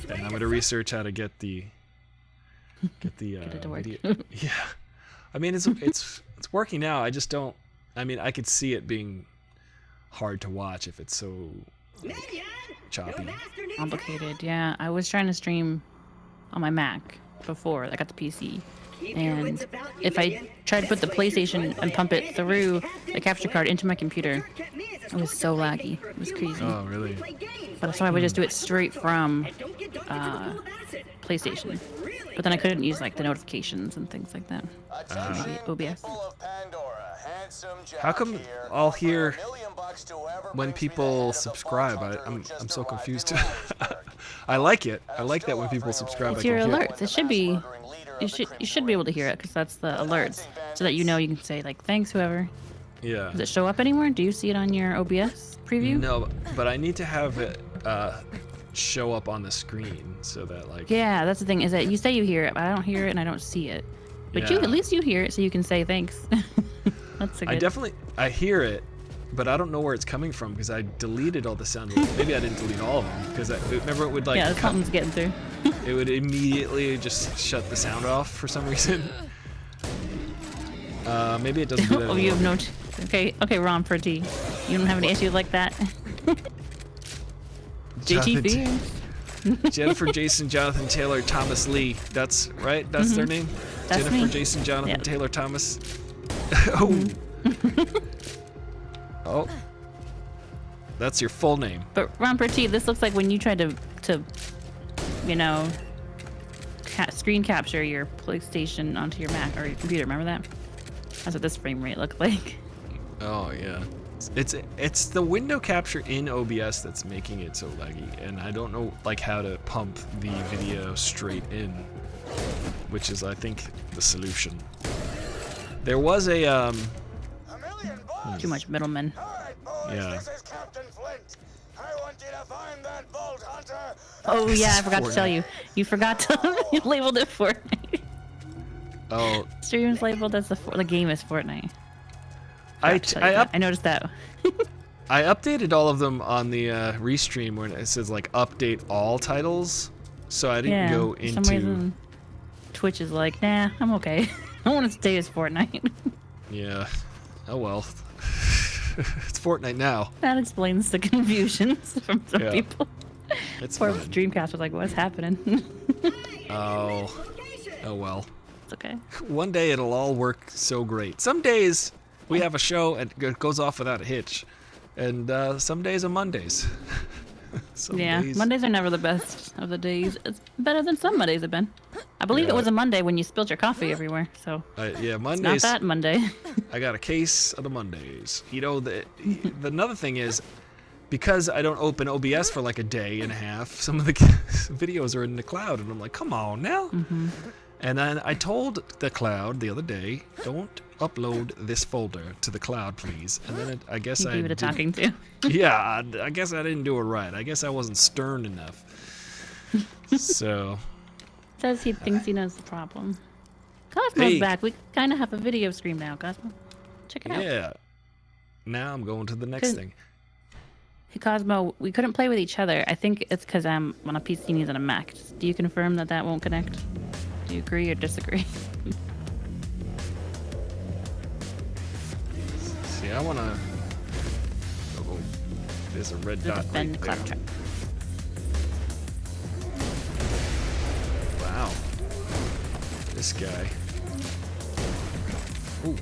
And I'm gonna research how to get the Get it to work. Yeah. I mean it's working now. I just don't. I mean, I could see it being hard to watch if it's so choppy. Complicated, yeah. I was trying to stream on my Mac before I got the PC, and if I tried to put the PlayStation and pump it through the capture card into my computer, it was so laggy. It was crazy. Oh, really? But so I would just do it straight from PlayStation. But then I couldn't use like the notifications and things like that. OBS. How come I'll hear when people subscribe? I'm so confused. I like it. I like that when people subscribe. It's your alerts. It should be. You should be able to hear it because that's the alerts, so that you know you can say like thanks whoever. Yeah. Does it show up anywhere? Do you see it on your OBS preview? No, but I need to have it show up on the screen so that like. Yeah, that's the thing is that you say you hear it, but I don't hear it and I don't see it. But Yeah. at least you hear it, so you can say thanks. That's a good. I hear it, but I don't know where it's coming from because I deleted all the sound. Maybe I didn't delete all of them because remember it would like. Yeah, something's getting through. It would immediately just shut the sound off for some reason. Maybe it doesn't do that Oh, anymore. you have no. Okay, Ron for T. You don't have any issues like that. JT Fears. Jennifer, Jason, Jonathan, Taylor, Thomas Lee. That's right. That's their name. That's Jennifer, me. Jason, Jonathan, Yep. Taylor, Thomas. Oh. Oh. That's your full name. But Ron T, this looks like when you tried to you know, screen capture your PlayStation onto your Mac or your computer. Remember that? That's what this frame rate looked like. Oh yeah. It's the window capture in OBS that's making it so laggy, and I don't know like how to pump the video straight in, which is I think the solution. There was a Too much middleman. yeah. Oh yeah, I forgot to tell you. You forgot to you labeled it Fortnite. Oh. Stream's labeled as the game is Fortnite. I noticed that. I updated all of them on the restream when it says like update all titles, so I didn't go For into. some reason, Twitch is like, nah, I'm okay. I want to stay as Fortnite. Yeah. Oh well. It's Fortnite now. That explains the confusion from some Yeah. people. It's Poor fine. Dreamcast was like, what's happening? Oh. Oh well. It's okay. One day it'll all work so great. Some days we have a show and it goes off without a hitch, and some days are Mondays. Yeah, days. Mondays are never the best of the days. It's better than some Mondays have been. I believe it was a Monday when you spilled your coffee everywhere. So Yeah, it's Mondays. not that Monday. I got a case of the Mondays. You know, the another thing is, because I don't open OBS for like a day and a half, some of the videos are in the cloud, and I'm like, come on now. And then I told the cloud the other day, don't upload this folder to the cloud, please. And then I guess You gave it a talking to. Yeah, I guess I didn't do it right. I guess I wasn't stern enough. So. Says he thinks he knows the problem. Cosmo's back. We kind of have a video stream now, Cosmo. Check it out. Yeah. Now I'm going to the next thing. Hey, Cosmo, we couldn't play with each other. I think it's because I'm on a PC and he's on a Mac. Do you confirm that that won't connect? Do you agree or disagree? See, I want to... Oh, there's a red dot Defend right claptrap. there. Wow. This guy. Ooh.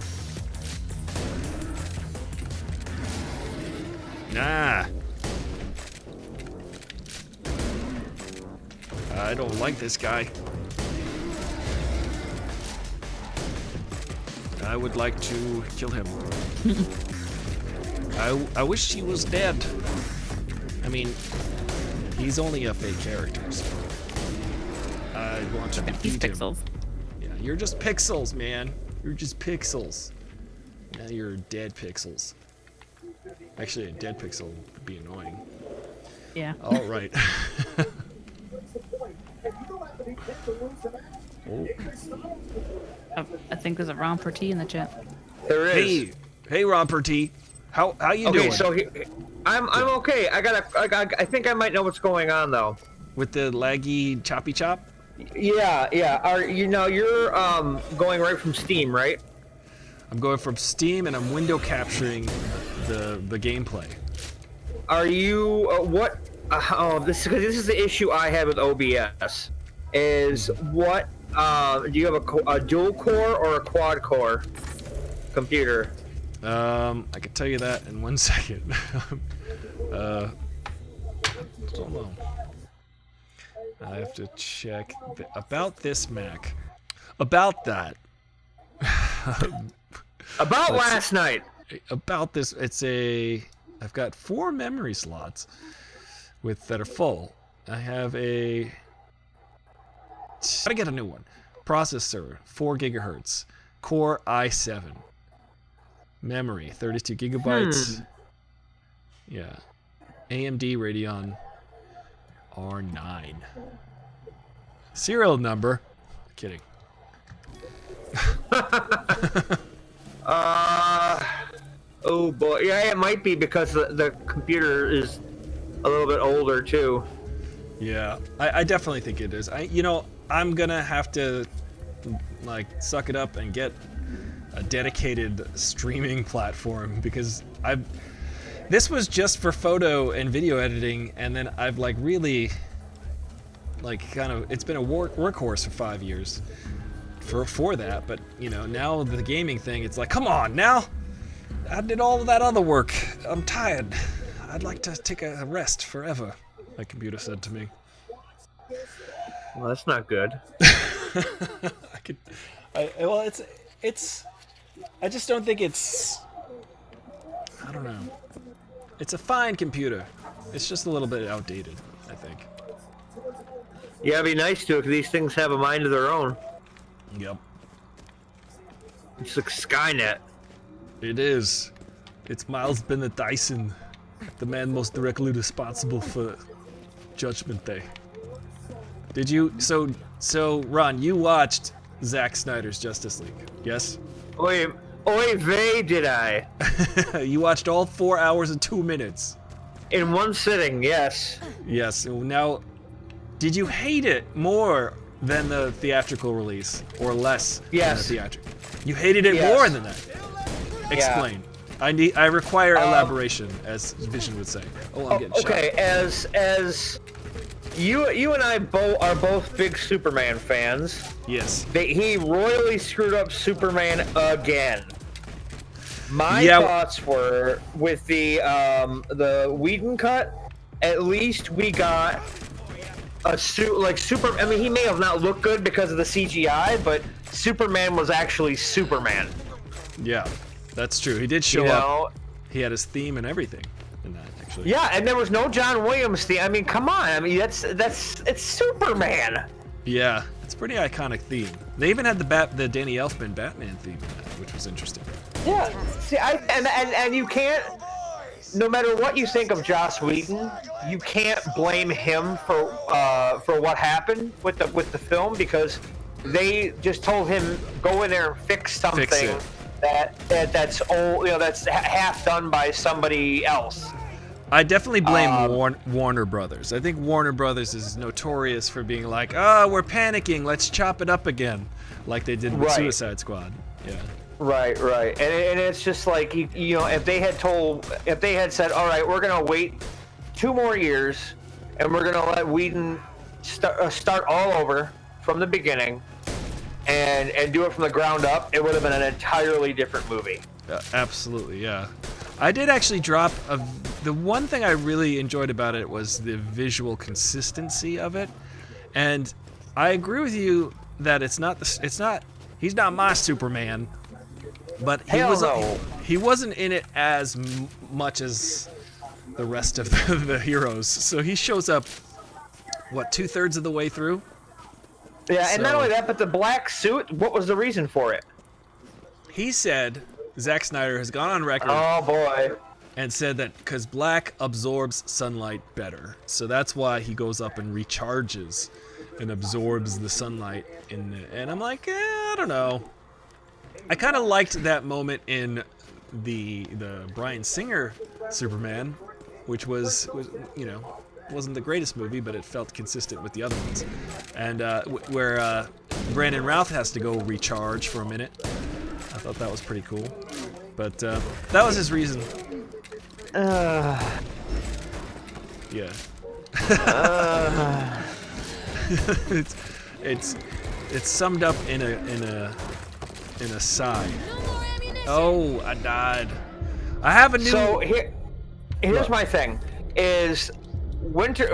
Nah. I don't like this guy. I would like to kill him. I wish he was dead. I mean, he's only a fake character, so I want to defeat him. Pixels. Yeah, you're just pixels, man. You're just pixels. Now you're dead pixels. Actually, a dead pixel would be annoying. Yeah. All right. Oh. I think there's a romper T in the chat. There is. Hey, Romper T. How you Okay, doing? so I'm okay. I think I might know what's going on though. With the laggy choppy chop? Yeah. You're going right from Steam, right? I'm going from Steam and I'm window capturing the gameplay. Are you what? This is the issue I had with OBS. Is what? Do you have a dual core or a quad core computer? I can tell you that in 1 second. Don't know. I have to check about this Mac. About that. About last night. About this, I've got 4 memory slots that are full. I have gotta get a new one. Processor, 4 gigahertz. Core i7. Memory, 32 gigabytes. Yeah. AMD Radeon R9. Serial number. Kidding. Oh boy. Yeah, it might be because the computer is a little bit older too. Yeah, I definitely think it is. I'm gonna have to suck it up and get a dedicated streaming platform because this was just for photo and video editing, and then I've really it's been a workhorse for 5 years for that, but now the gaming thing, it's like, come on now, I did all of that other work, I'm tired, I'd like to take a rest forever, my computer said to me. Well, that's not good. I just don't think it's, I don't know. It's a fine computer. It's just a little bit outdated, I think. Yeah, it'd be nice to, because these things have a mind of their own. Yep. It's like Skynet. It is. It's Miles Bennett Dyson, the man most directly responsible for Judgment Day. Did you? So Ron, you watched Zack Snyder's Justice League, yes? Oy vey, did I? You watched all 4 hours and 2 minutes. In one sitting, yes. Yes. Now, did you hate it more than the theatrical release, or less than the theatrical? You hated it more than that. Explain. Yeah. I require elaboration, as Vision would say. Oh, I'm getting shot. Okay, as you and I are both big Superman fans. Yes. He royally screwed up Superman again. My thoughts were with the Whedon cut. at least we got a suit like Super. I mean, he may have not looked good because of the CGI, but Superman was actually Superman. Yeah, that's true. He did show up. He had his theme and everything in that, actually. Yeah, and there was no John Williams theme. I mean, come on. I mean, it's Superman. Yeah, it's a pretty iconic theme. They even had the Danny Elfman Batman theme in that, which was interesting. Yeah. See, and you can't. No matter what you think of Joss Whedon, you can't blame him for what happened with the film, because they just told him go in there and fix something that's old, that's half done by somebody else. I definitely blame Warner Brothers. I think Warner Brothers is notorious for being like, oh, we're panicking, let's chop it up again, like they did with Suicide Squad. Yeah. Right, and it's just like if they had said, all right, we're gonna wait 2 more years, and we're gonna let Whedon start all over from the beginning, and do it from the ground up, it would have been an entirely different movie. Absolutely, yeah. I did actually drop the one thing I really enjoyed about it was the visual consistency of it, and I agree with you that he's not my Superman. But he wasn't in it as much as the rest of the heroes. So he shows up, what, 2/3 of the way through? Yeah, and not only that, but the black suit, what was the reason for it? He said, Zack Snyder has gone on record. Oh, boy. And said that because black absorbs sunlight better. So that's why he goes up and recharges and absorbs the sunlight. And I'm like, I don't know. I kind of liked that moment in the Bryan Singer Superman, which was wasn't the greatest movie, but it felt consistent with the other ones. And where Brandon Routh has to go recharge for a minute. I thought that was pretty cool. But that was his reason. Yeah. It's summed up in a sigh. Oh, I died. I have a new. So here's my thing: is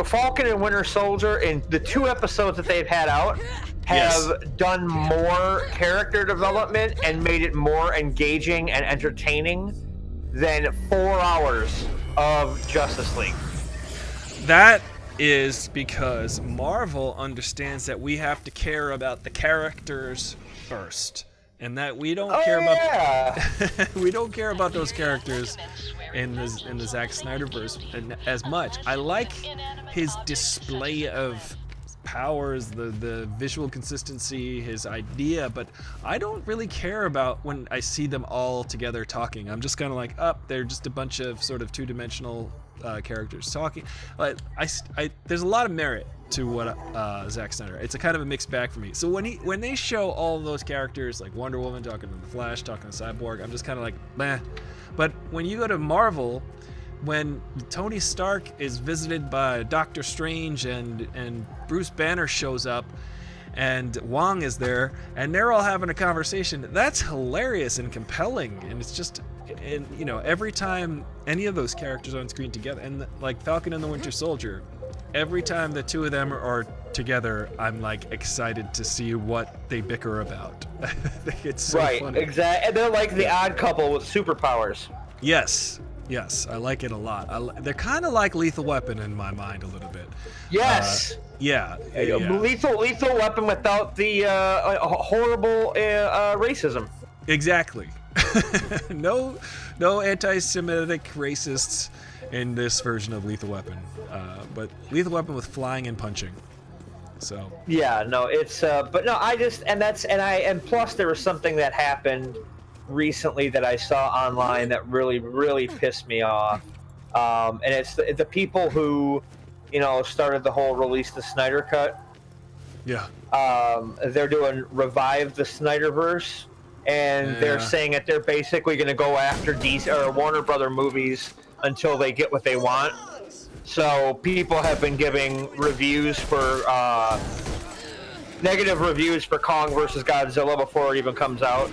Falcon and Winter Soldier in the 2 episodes that they've had out have done more character development and made it more engaging and entertaining than 4 hours of Justice League. That is because Marvel understands that we have to care about the characters first. And that we don't care about we don't care about those characters in the Zack Snyderverse as much. I like his display of powers, the visual consistency, his idea, but I don't really care about when I see them all together talking. I'm just kind of like, they're just a bunch of sort of 2-dimensional characters talking. There's a lot of merit to what Zack Snyder. It's a kind of a mixed bag for me. So when they show all of those characters, like Wonder Woman talking to the Flash, talking to Cyborg, I'm just kind of like, meh. But when you go to Marvel, when Tony Stark is visited by Doctor Strange and Bruce Banner shows up, and Wong is there, and they're all having a conversation, that's hilarious and compelling. And it's just, every time any of those characters are on screen together, and like Falcon and the Winter Soldier, every time the 2 of them are together, I'm like excited to see what they bicker about. It's so funny. Exactly. And they're like the odd couple with superpowers. Yes, I like it a lot. They're kind of like Lethal Weapon in my mind a little bit. Yes. Yeah. Lethal Weapon without the horrible racism. Exactly. No anti-Semitic racists in this version of Lethal Weapon, but Lethal Weapon with flying and punching. So yeah, no, it's but no, and plus there was something that happened recently that I saw online that really pissed me off, and it's the people who started the whole release the Snyder Cut. Yeah. They're doing Revive the Snyderverse, and they're saying that they're basically going to go after DC or Warner Brother movies until they get what they want. So people have been giving reviews for negative reviews for Kong versus Godzilla before it even comes out.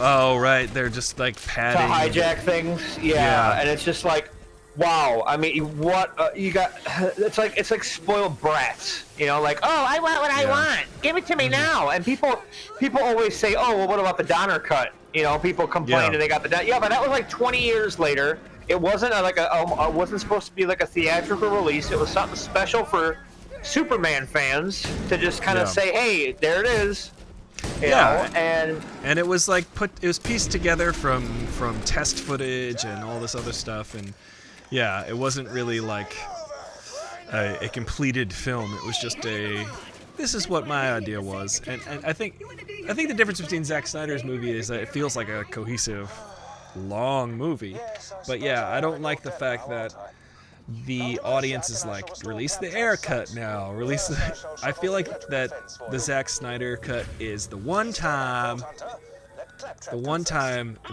Oh right, they're just like padding to hijack things. Yeah, and it's just like, wow. I mean, what you got? It's like spoiled brats. You know, like, oh, I want what I want. Give it to me now. And people always say, oh, well, what about the Donner cut? You know, people complain and they got the Donner. Yeah, but that was like 20 years later. It wasn't wasn't supposed to be like a theatrical release. It was something special for Superman fans to just kind of say, hey, there it is. You know, and it was like it was pieced together from test footage and all this other stuff, and yeah, it wasn't really like a completed film. It was just this is what my idea was, and I think the difference between Zack Snyder's movie is that it feels like a cohesive, long movie, but yeah, I don't like the fact that the audience is like, release the air cut now, I feel like that the Zack Snyder cut is the one time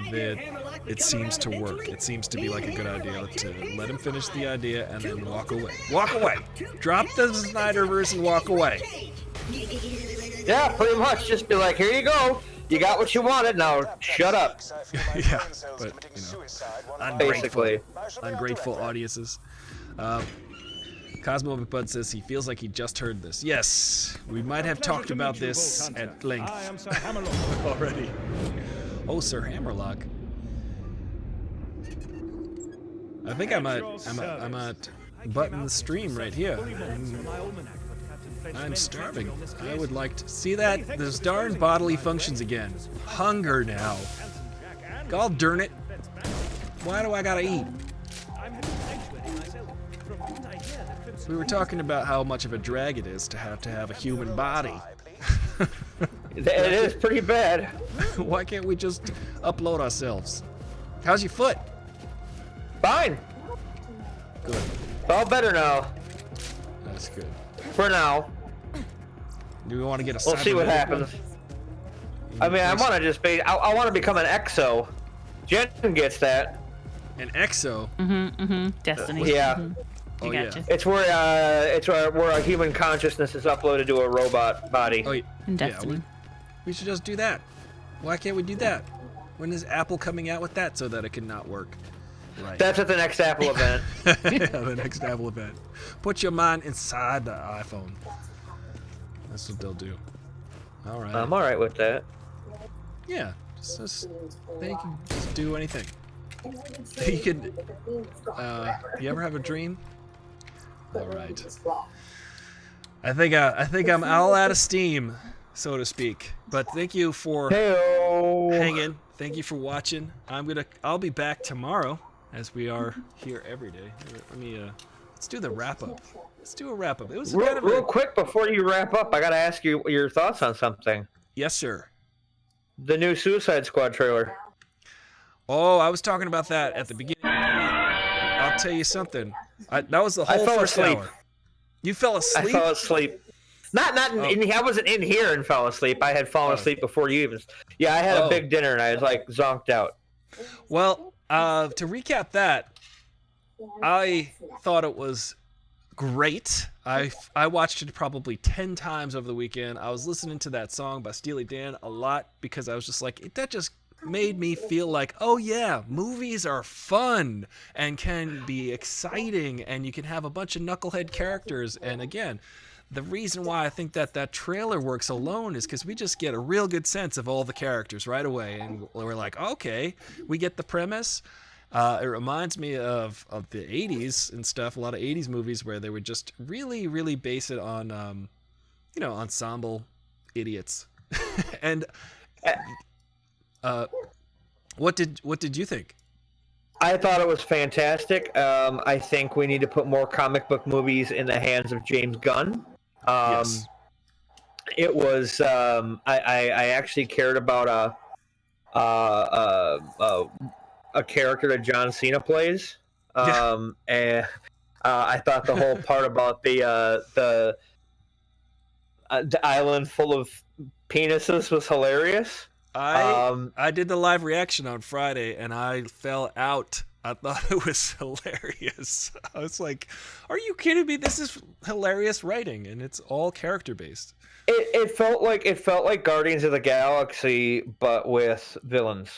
that it seems to work. It seems to be like a good idea to let him finish the idea and then walk away. Drop the Snyderverse and walk away. Yeah, pretty much. Just be like, here you go. You got what you wanted, now shut up. Yeah, but, ungrateful audiences. Cosmo McBud says he feels like he just heard this. Yes, we might have talked about this at length already. Oh, Sir Hammerlock. I think I might button the stream right here. I'm starving. I would like to see that. Those darn bodily functions again. Hunger now. God darn it. Why do I gotta eat? We were talking about how much of a drag it is to have a human body. It is pretty bad. Why can't we just upload ourselves? How's your foot? Fine. Good. All better now. That's good. For now. Do we want to get a We'll see what happens. I mean, I want to just be. I want to become an exo. Jen gets that. An exo? Destiny. Yeah. Oh, gotcha. yeah. It's where a human consciousness is uploaded to a robot body. Oh, yeah. In Destiny. We should just do that. Why can't we do that? When is Apple coming out with that so that it can not work? Right. That's at the next Apple event. Yeah, the next Apple event. Put your mind inside the iPhone. That's what they'll do. All right. I'm all right with that. Yeah. They can just do anything. You can. You ever have a dream? All right. I think I'm all out of steam, so to speak. But thank you for hanging. Thank you for watching. I'll be back tomorrow, as we are here every day. Let me let's do the wrap up. Let's do a wrap up. It was real quick before you wrap up. I gotta ask you your thoughts on something. Yes, sir. The new Suicide Squad trailer. Oh, I was talking about that at the beginning. I'll tell you something. That was the whole first hour. You fell asleep? I fell asleep. I wasn't in here and fell asleep. I had fallen asleep before you even. Yeah, I had a big dinner and I was like zonked out. Well, to recap that, I thought it was great. I watched it probably 10 times over the weekend. I was listening to that song by Steely Dan a lot because I was just like, that just made me feel like, oh yeah, movies are fun and can be exciting and you can have a bunch of knucklehead characters. And again, the reason why I think that trailer works alone is because we just get a real good sense of all the characters right away. And we're like, okay, we get the premise. It reminds me of the 80s and stuff, a lot of 80s movies where they would just really, really base it on, ensemble idiots. And what did you think? I thought it was fantastic. I think we need to put more comic book movies in the hands of James Gunn. Yes. It was. I actually cared about a character that John Cena plays. And I thought the whole part about the island full of penises was hilarious. I did the live reaction on Friday and I fell out. I thought it was hilarious. I was like, are you kidding me? This is hilarious writing and it's all character based. It felt like Guardians of the Galaxy but with villains.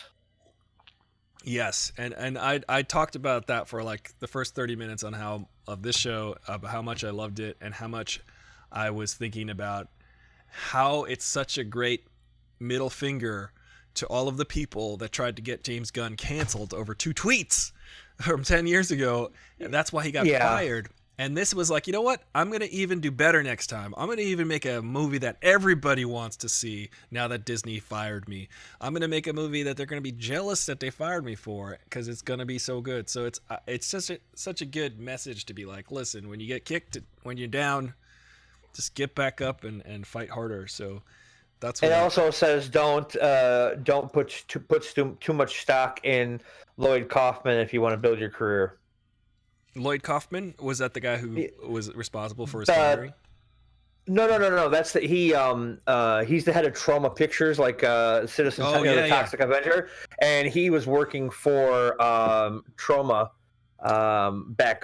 Yes, and I talked about that for like the first 30 minutes on of this show, about how much I loved it and how much I was thinking about how it's such a great middle finger to all of the people that tried to get James Gunn canceled over 2 tweets from 10 years ago, and that's why he got fired. And this was like, you know what? I'm going to even do better next time. I'm going to even make a movie that everybody wants to see now that Disney fired me. I'm going to make a movie that they're going to be jealous that they fired me for because it's going to be so good. So it's just such a good message to be like, listen, when you get kicked, when you're down, just get back up and fight harder. So that's what it also says don't put too much stock in Lloyd Kaufman if you want to build your career. Lloyd Kaufman, was that the guy who was responsible for his firing? No. That's he's the head of Trauma Pictures, like Citizen the Toxic Avenger, and he was working for Trauma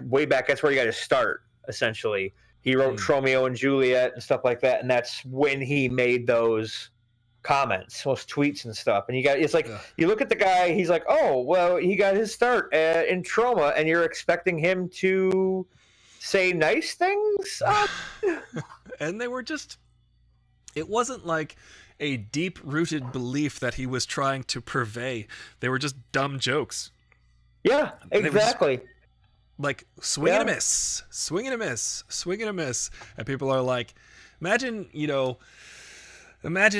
way back. That's where he got his start. Essentially, he wrote Romeo and Juliet and stuff like that, and that's when he made those comments, those tweets and stuff. And it's like you look at the guy, he's like, oh well, he got his start in Trauma, and you're expecting him to say nice things. And they were just, it wasn't like a deep-rooted belief that he was trying to purvey. They were just dumb jokes. Yeah, exactly. Like swing and a miss, swing and a miss, swing and a miss, and people are like, imagine,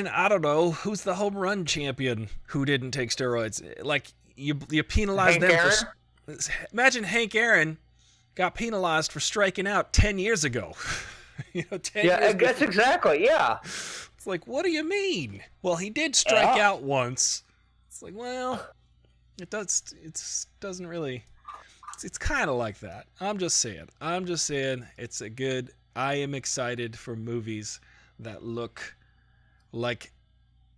I don't know, who's the home run champion who didn't take steroids? Like, you penalize them imagine Hank Aaron got penalized for striking out 10 years ago. 10 years that's exactly, It's like, what do you mean? Well, he did strike out once. It's like, well, doesn't really, it's kind of like that. I'm just saying, it's a good, I am excited for movies that look like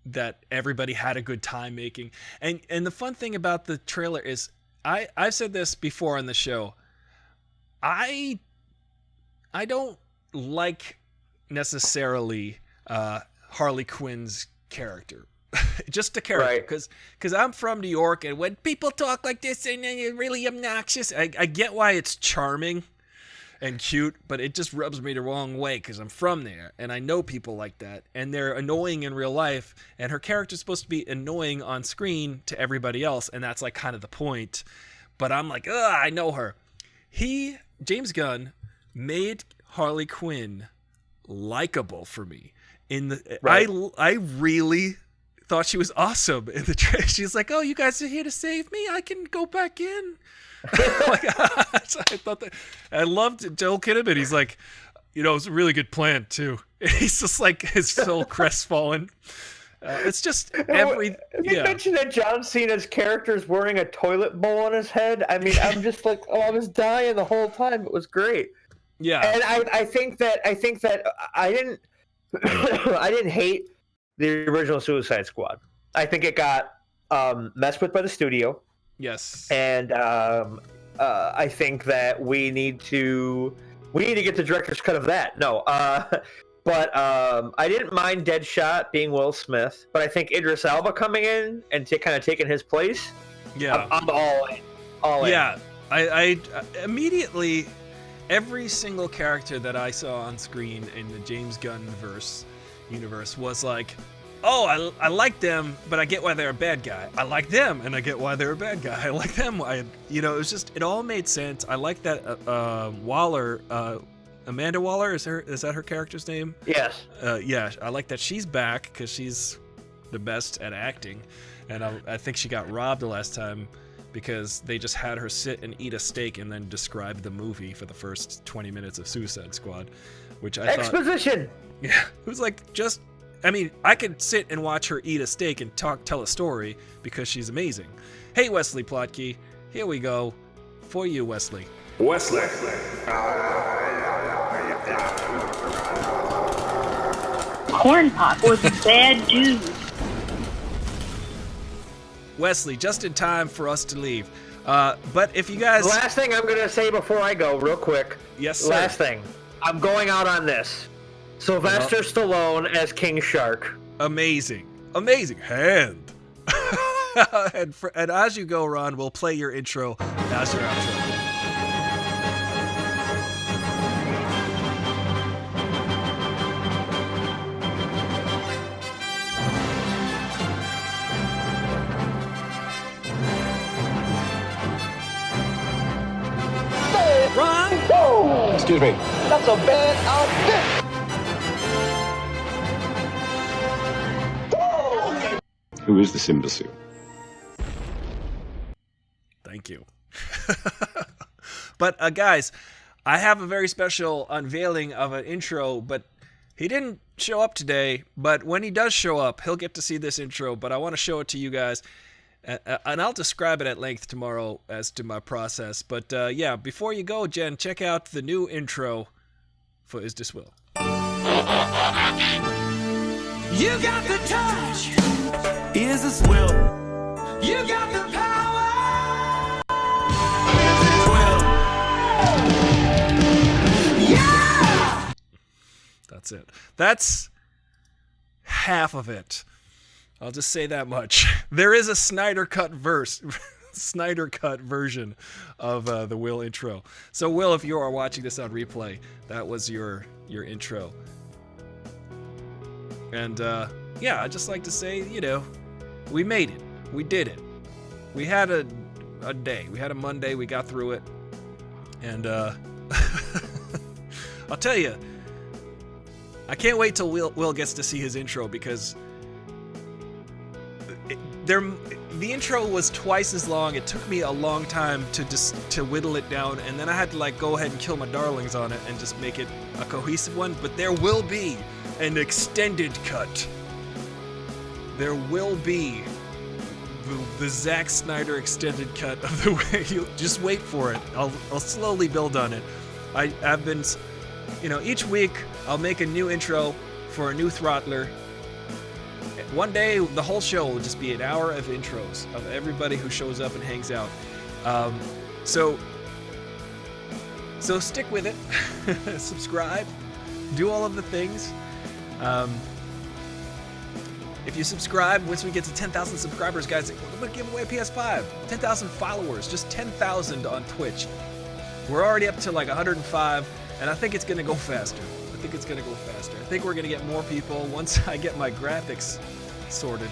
that everybody had a good time making. And the fun thing about the trailer is I've said this before on the show. I don't like necessarily Harley Quinn's character. Just the character, because I'm from New York, and when people talk like this and they're really obnoxious, I get why it's charming and cute, but it just rubs me the wrong way because I'm from there and I know people like that, and they're annoying in real life, and her character's supposed to be annoying on screen to everybody else, and that's like kind of the point. But I'm like, I know her. James Gunn made Harley Quinn likable for me. I really thought she was awesome in the trailer. She's like, oh, you guys are here to save me? I can go back in. I thought that. I loved Joel Kinnaman. He's like, it's a really good plan too. He's just like, his soul crestfallen. It's just every. You mentioned that John Cena's character is wearing a toilet bowl on his head. I mean, I'm just like, I was dying the whole time. It was great. Yeah, and I think that I didn't I didn't hate the original Suicide Squad. I think it got messed with by the studio. Yes, and I think that we need to get the director's cut of that. No, but I didn't mind Deadshot being Will Smith, but I think Idris Elba coming in and kind of taking his place. Yeah, I'm all in. All in. Yeah, I immediately, every single character that I saw on screen in the James Gunn universe was like, oh, I like them, but I get why they're a bad guy. I like them, and I get why they're a bad guy. I like them. It was just, it all made sense. I like that Waller, Amanda Waller, is that her character's name? Yes. Yeah, I like that she's back because she's the best at acting, and I think she got robbed the last time because they just had her sit and eat a steak and then describe the movie for the first 20 minutes of Suicide Squad, which I exposition. Yeah, it was like just. I mean, I could sit and watch her eat a steak and tell a story because she's amazing. Hey, Wesley Plotke, here we go for you, Wesley. Wesley. Corn Pop was a bad dude. Wesley, just in time for us to leave. But if you guys... Last thing I'm going to say before I go, real quick. Yes, sir. Last thing. I'm going out on this. Sylvester Stallone as King Shark. Amazing. Hand. and as you go, Ron, we'll play your intro as your outro. Ron! Whoa! Excuse me. That's a bad outfit! Whoa! Okay. Who is this imbecile? Thank you. But guys, I have a very special unveiling of an intro, but he didn't show up today. But when he does show up, he'll get to see this intro, but I want to show it to you guys. And I'll describe it at length tomorrow as to my process. But yeah, before you go, Jen, check out the new intro for Is This Will. You got the touch. Is this will? You got the power. Is this will? Yeah! That's it. That's half of it. I'll just say that much. There is a Snyder Cut version of the Will intro. So Will, if you are watching this on replay, that was your intro. And yeah, I'd just like to say, you know, we made it. We did it. We had a day. We had a Monday. We got through it. And I'll tell you, I can't wait till Will gets to see his intro, because the intro was twice as long. It took me a long time to whittle it down, and then I had to like go ahead and kill my darlings on it and just make it a cohesive one. But there will be an extended cut. There will be the Zack Snyder extended cut of the way. You just wait for it. I'll slowly build on it. I've been, you know, each week I'll make a new intro for a new throttler. One day, the whole show will just be an hour of intros of everybody who shows up and hangs out. So stick with it. Subscribe. Do all of the things. If you subscribe, once we get to 10,000 subscribers, guys, we're going to give away a PS5. 10,000 followers. Just 10,000 on Twitch. We're already up to like 105, and I think it's going to go faster. I think we're going to get more people once I get my graphics sorted,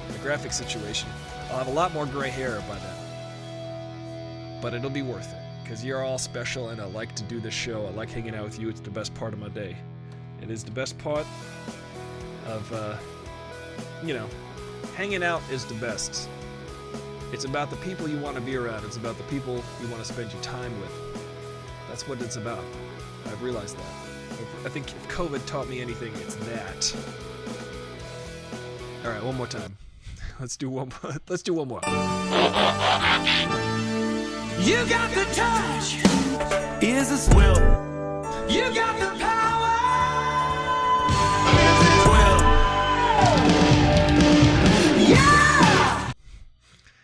the graphics situation. I'll have a lot more gray hair by then. But it'll be worth it, because you're all special, and I like to do this show. I like hanging out with you. It's the best part of my day. It is the best part of, you know, hanging out is the best. It's about the people you want to be around. It's about the people you want to spend your time with. That's what it's about. I've realized that. I think if COVID taught me anything, it's that. All right, one more time. Let's do one more. You got the touch. Is this will? You got the power. Is this will? Yeah!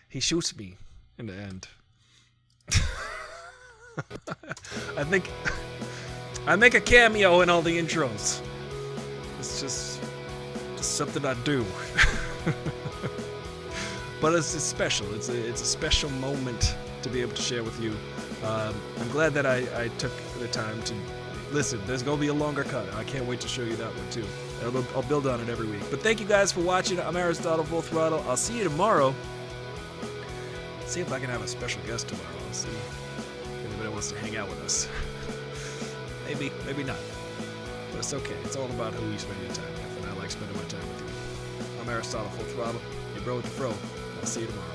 He shoots me in the end. I think I make a cameo in all the intros. It's just something I do. But it's special. It's a special moment to be able to share with you. I'm glad that I took the time to listen. There's gonna be a longer cut. I can't wait to show you that one too. I'll build on it every week. But thank you guys for watching. I'm Aristotle Full Throttle. I'll see you tomorrow. See if I can have a special guest tomorrow. I'll see if anybody wants to hang out with us. Maybe not. But it's okay. It's all about who you spend your time with, and I like spending my time with you. I'm Aristotle Full Throttle, your bro with the fro. I'll see you tomorrow.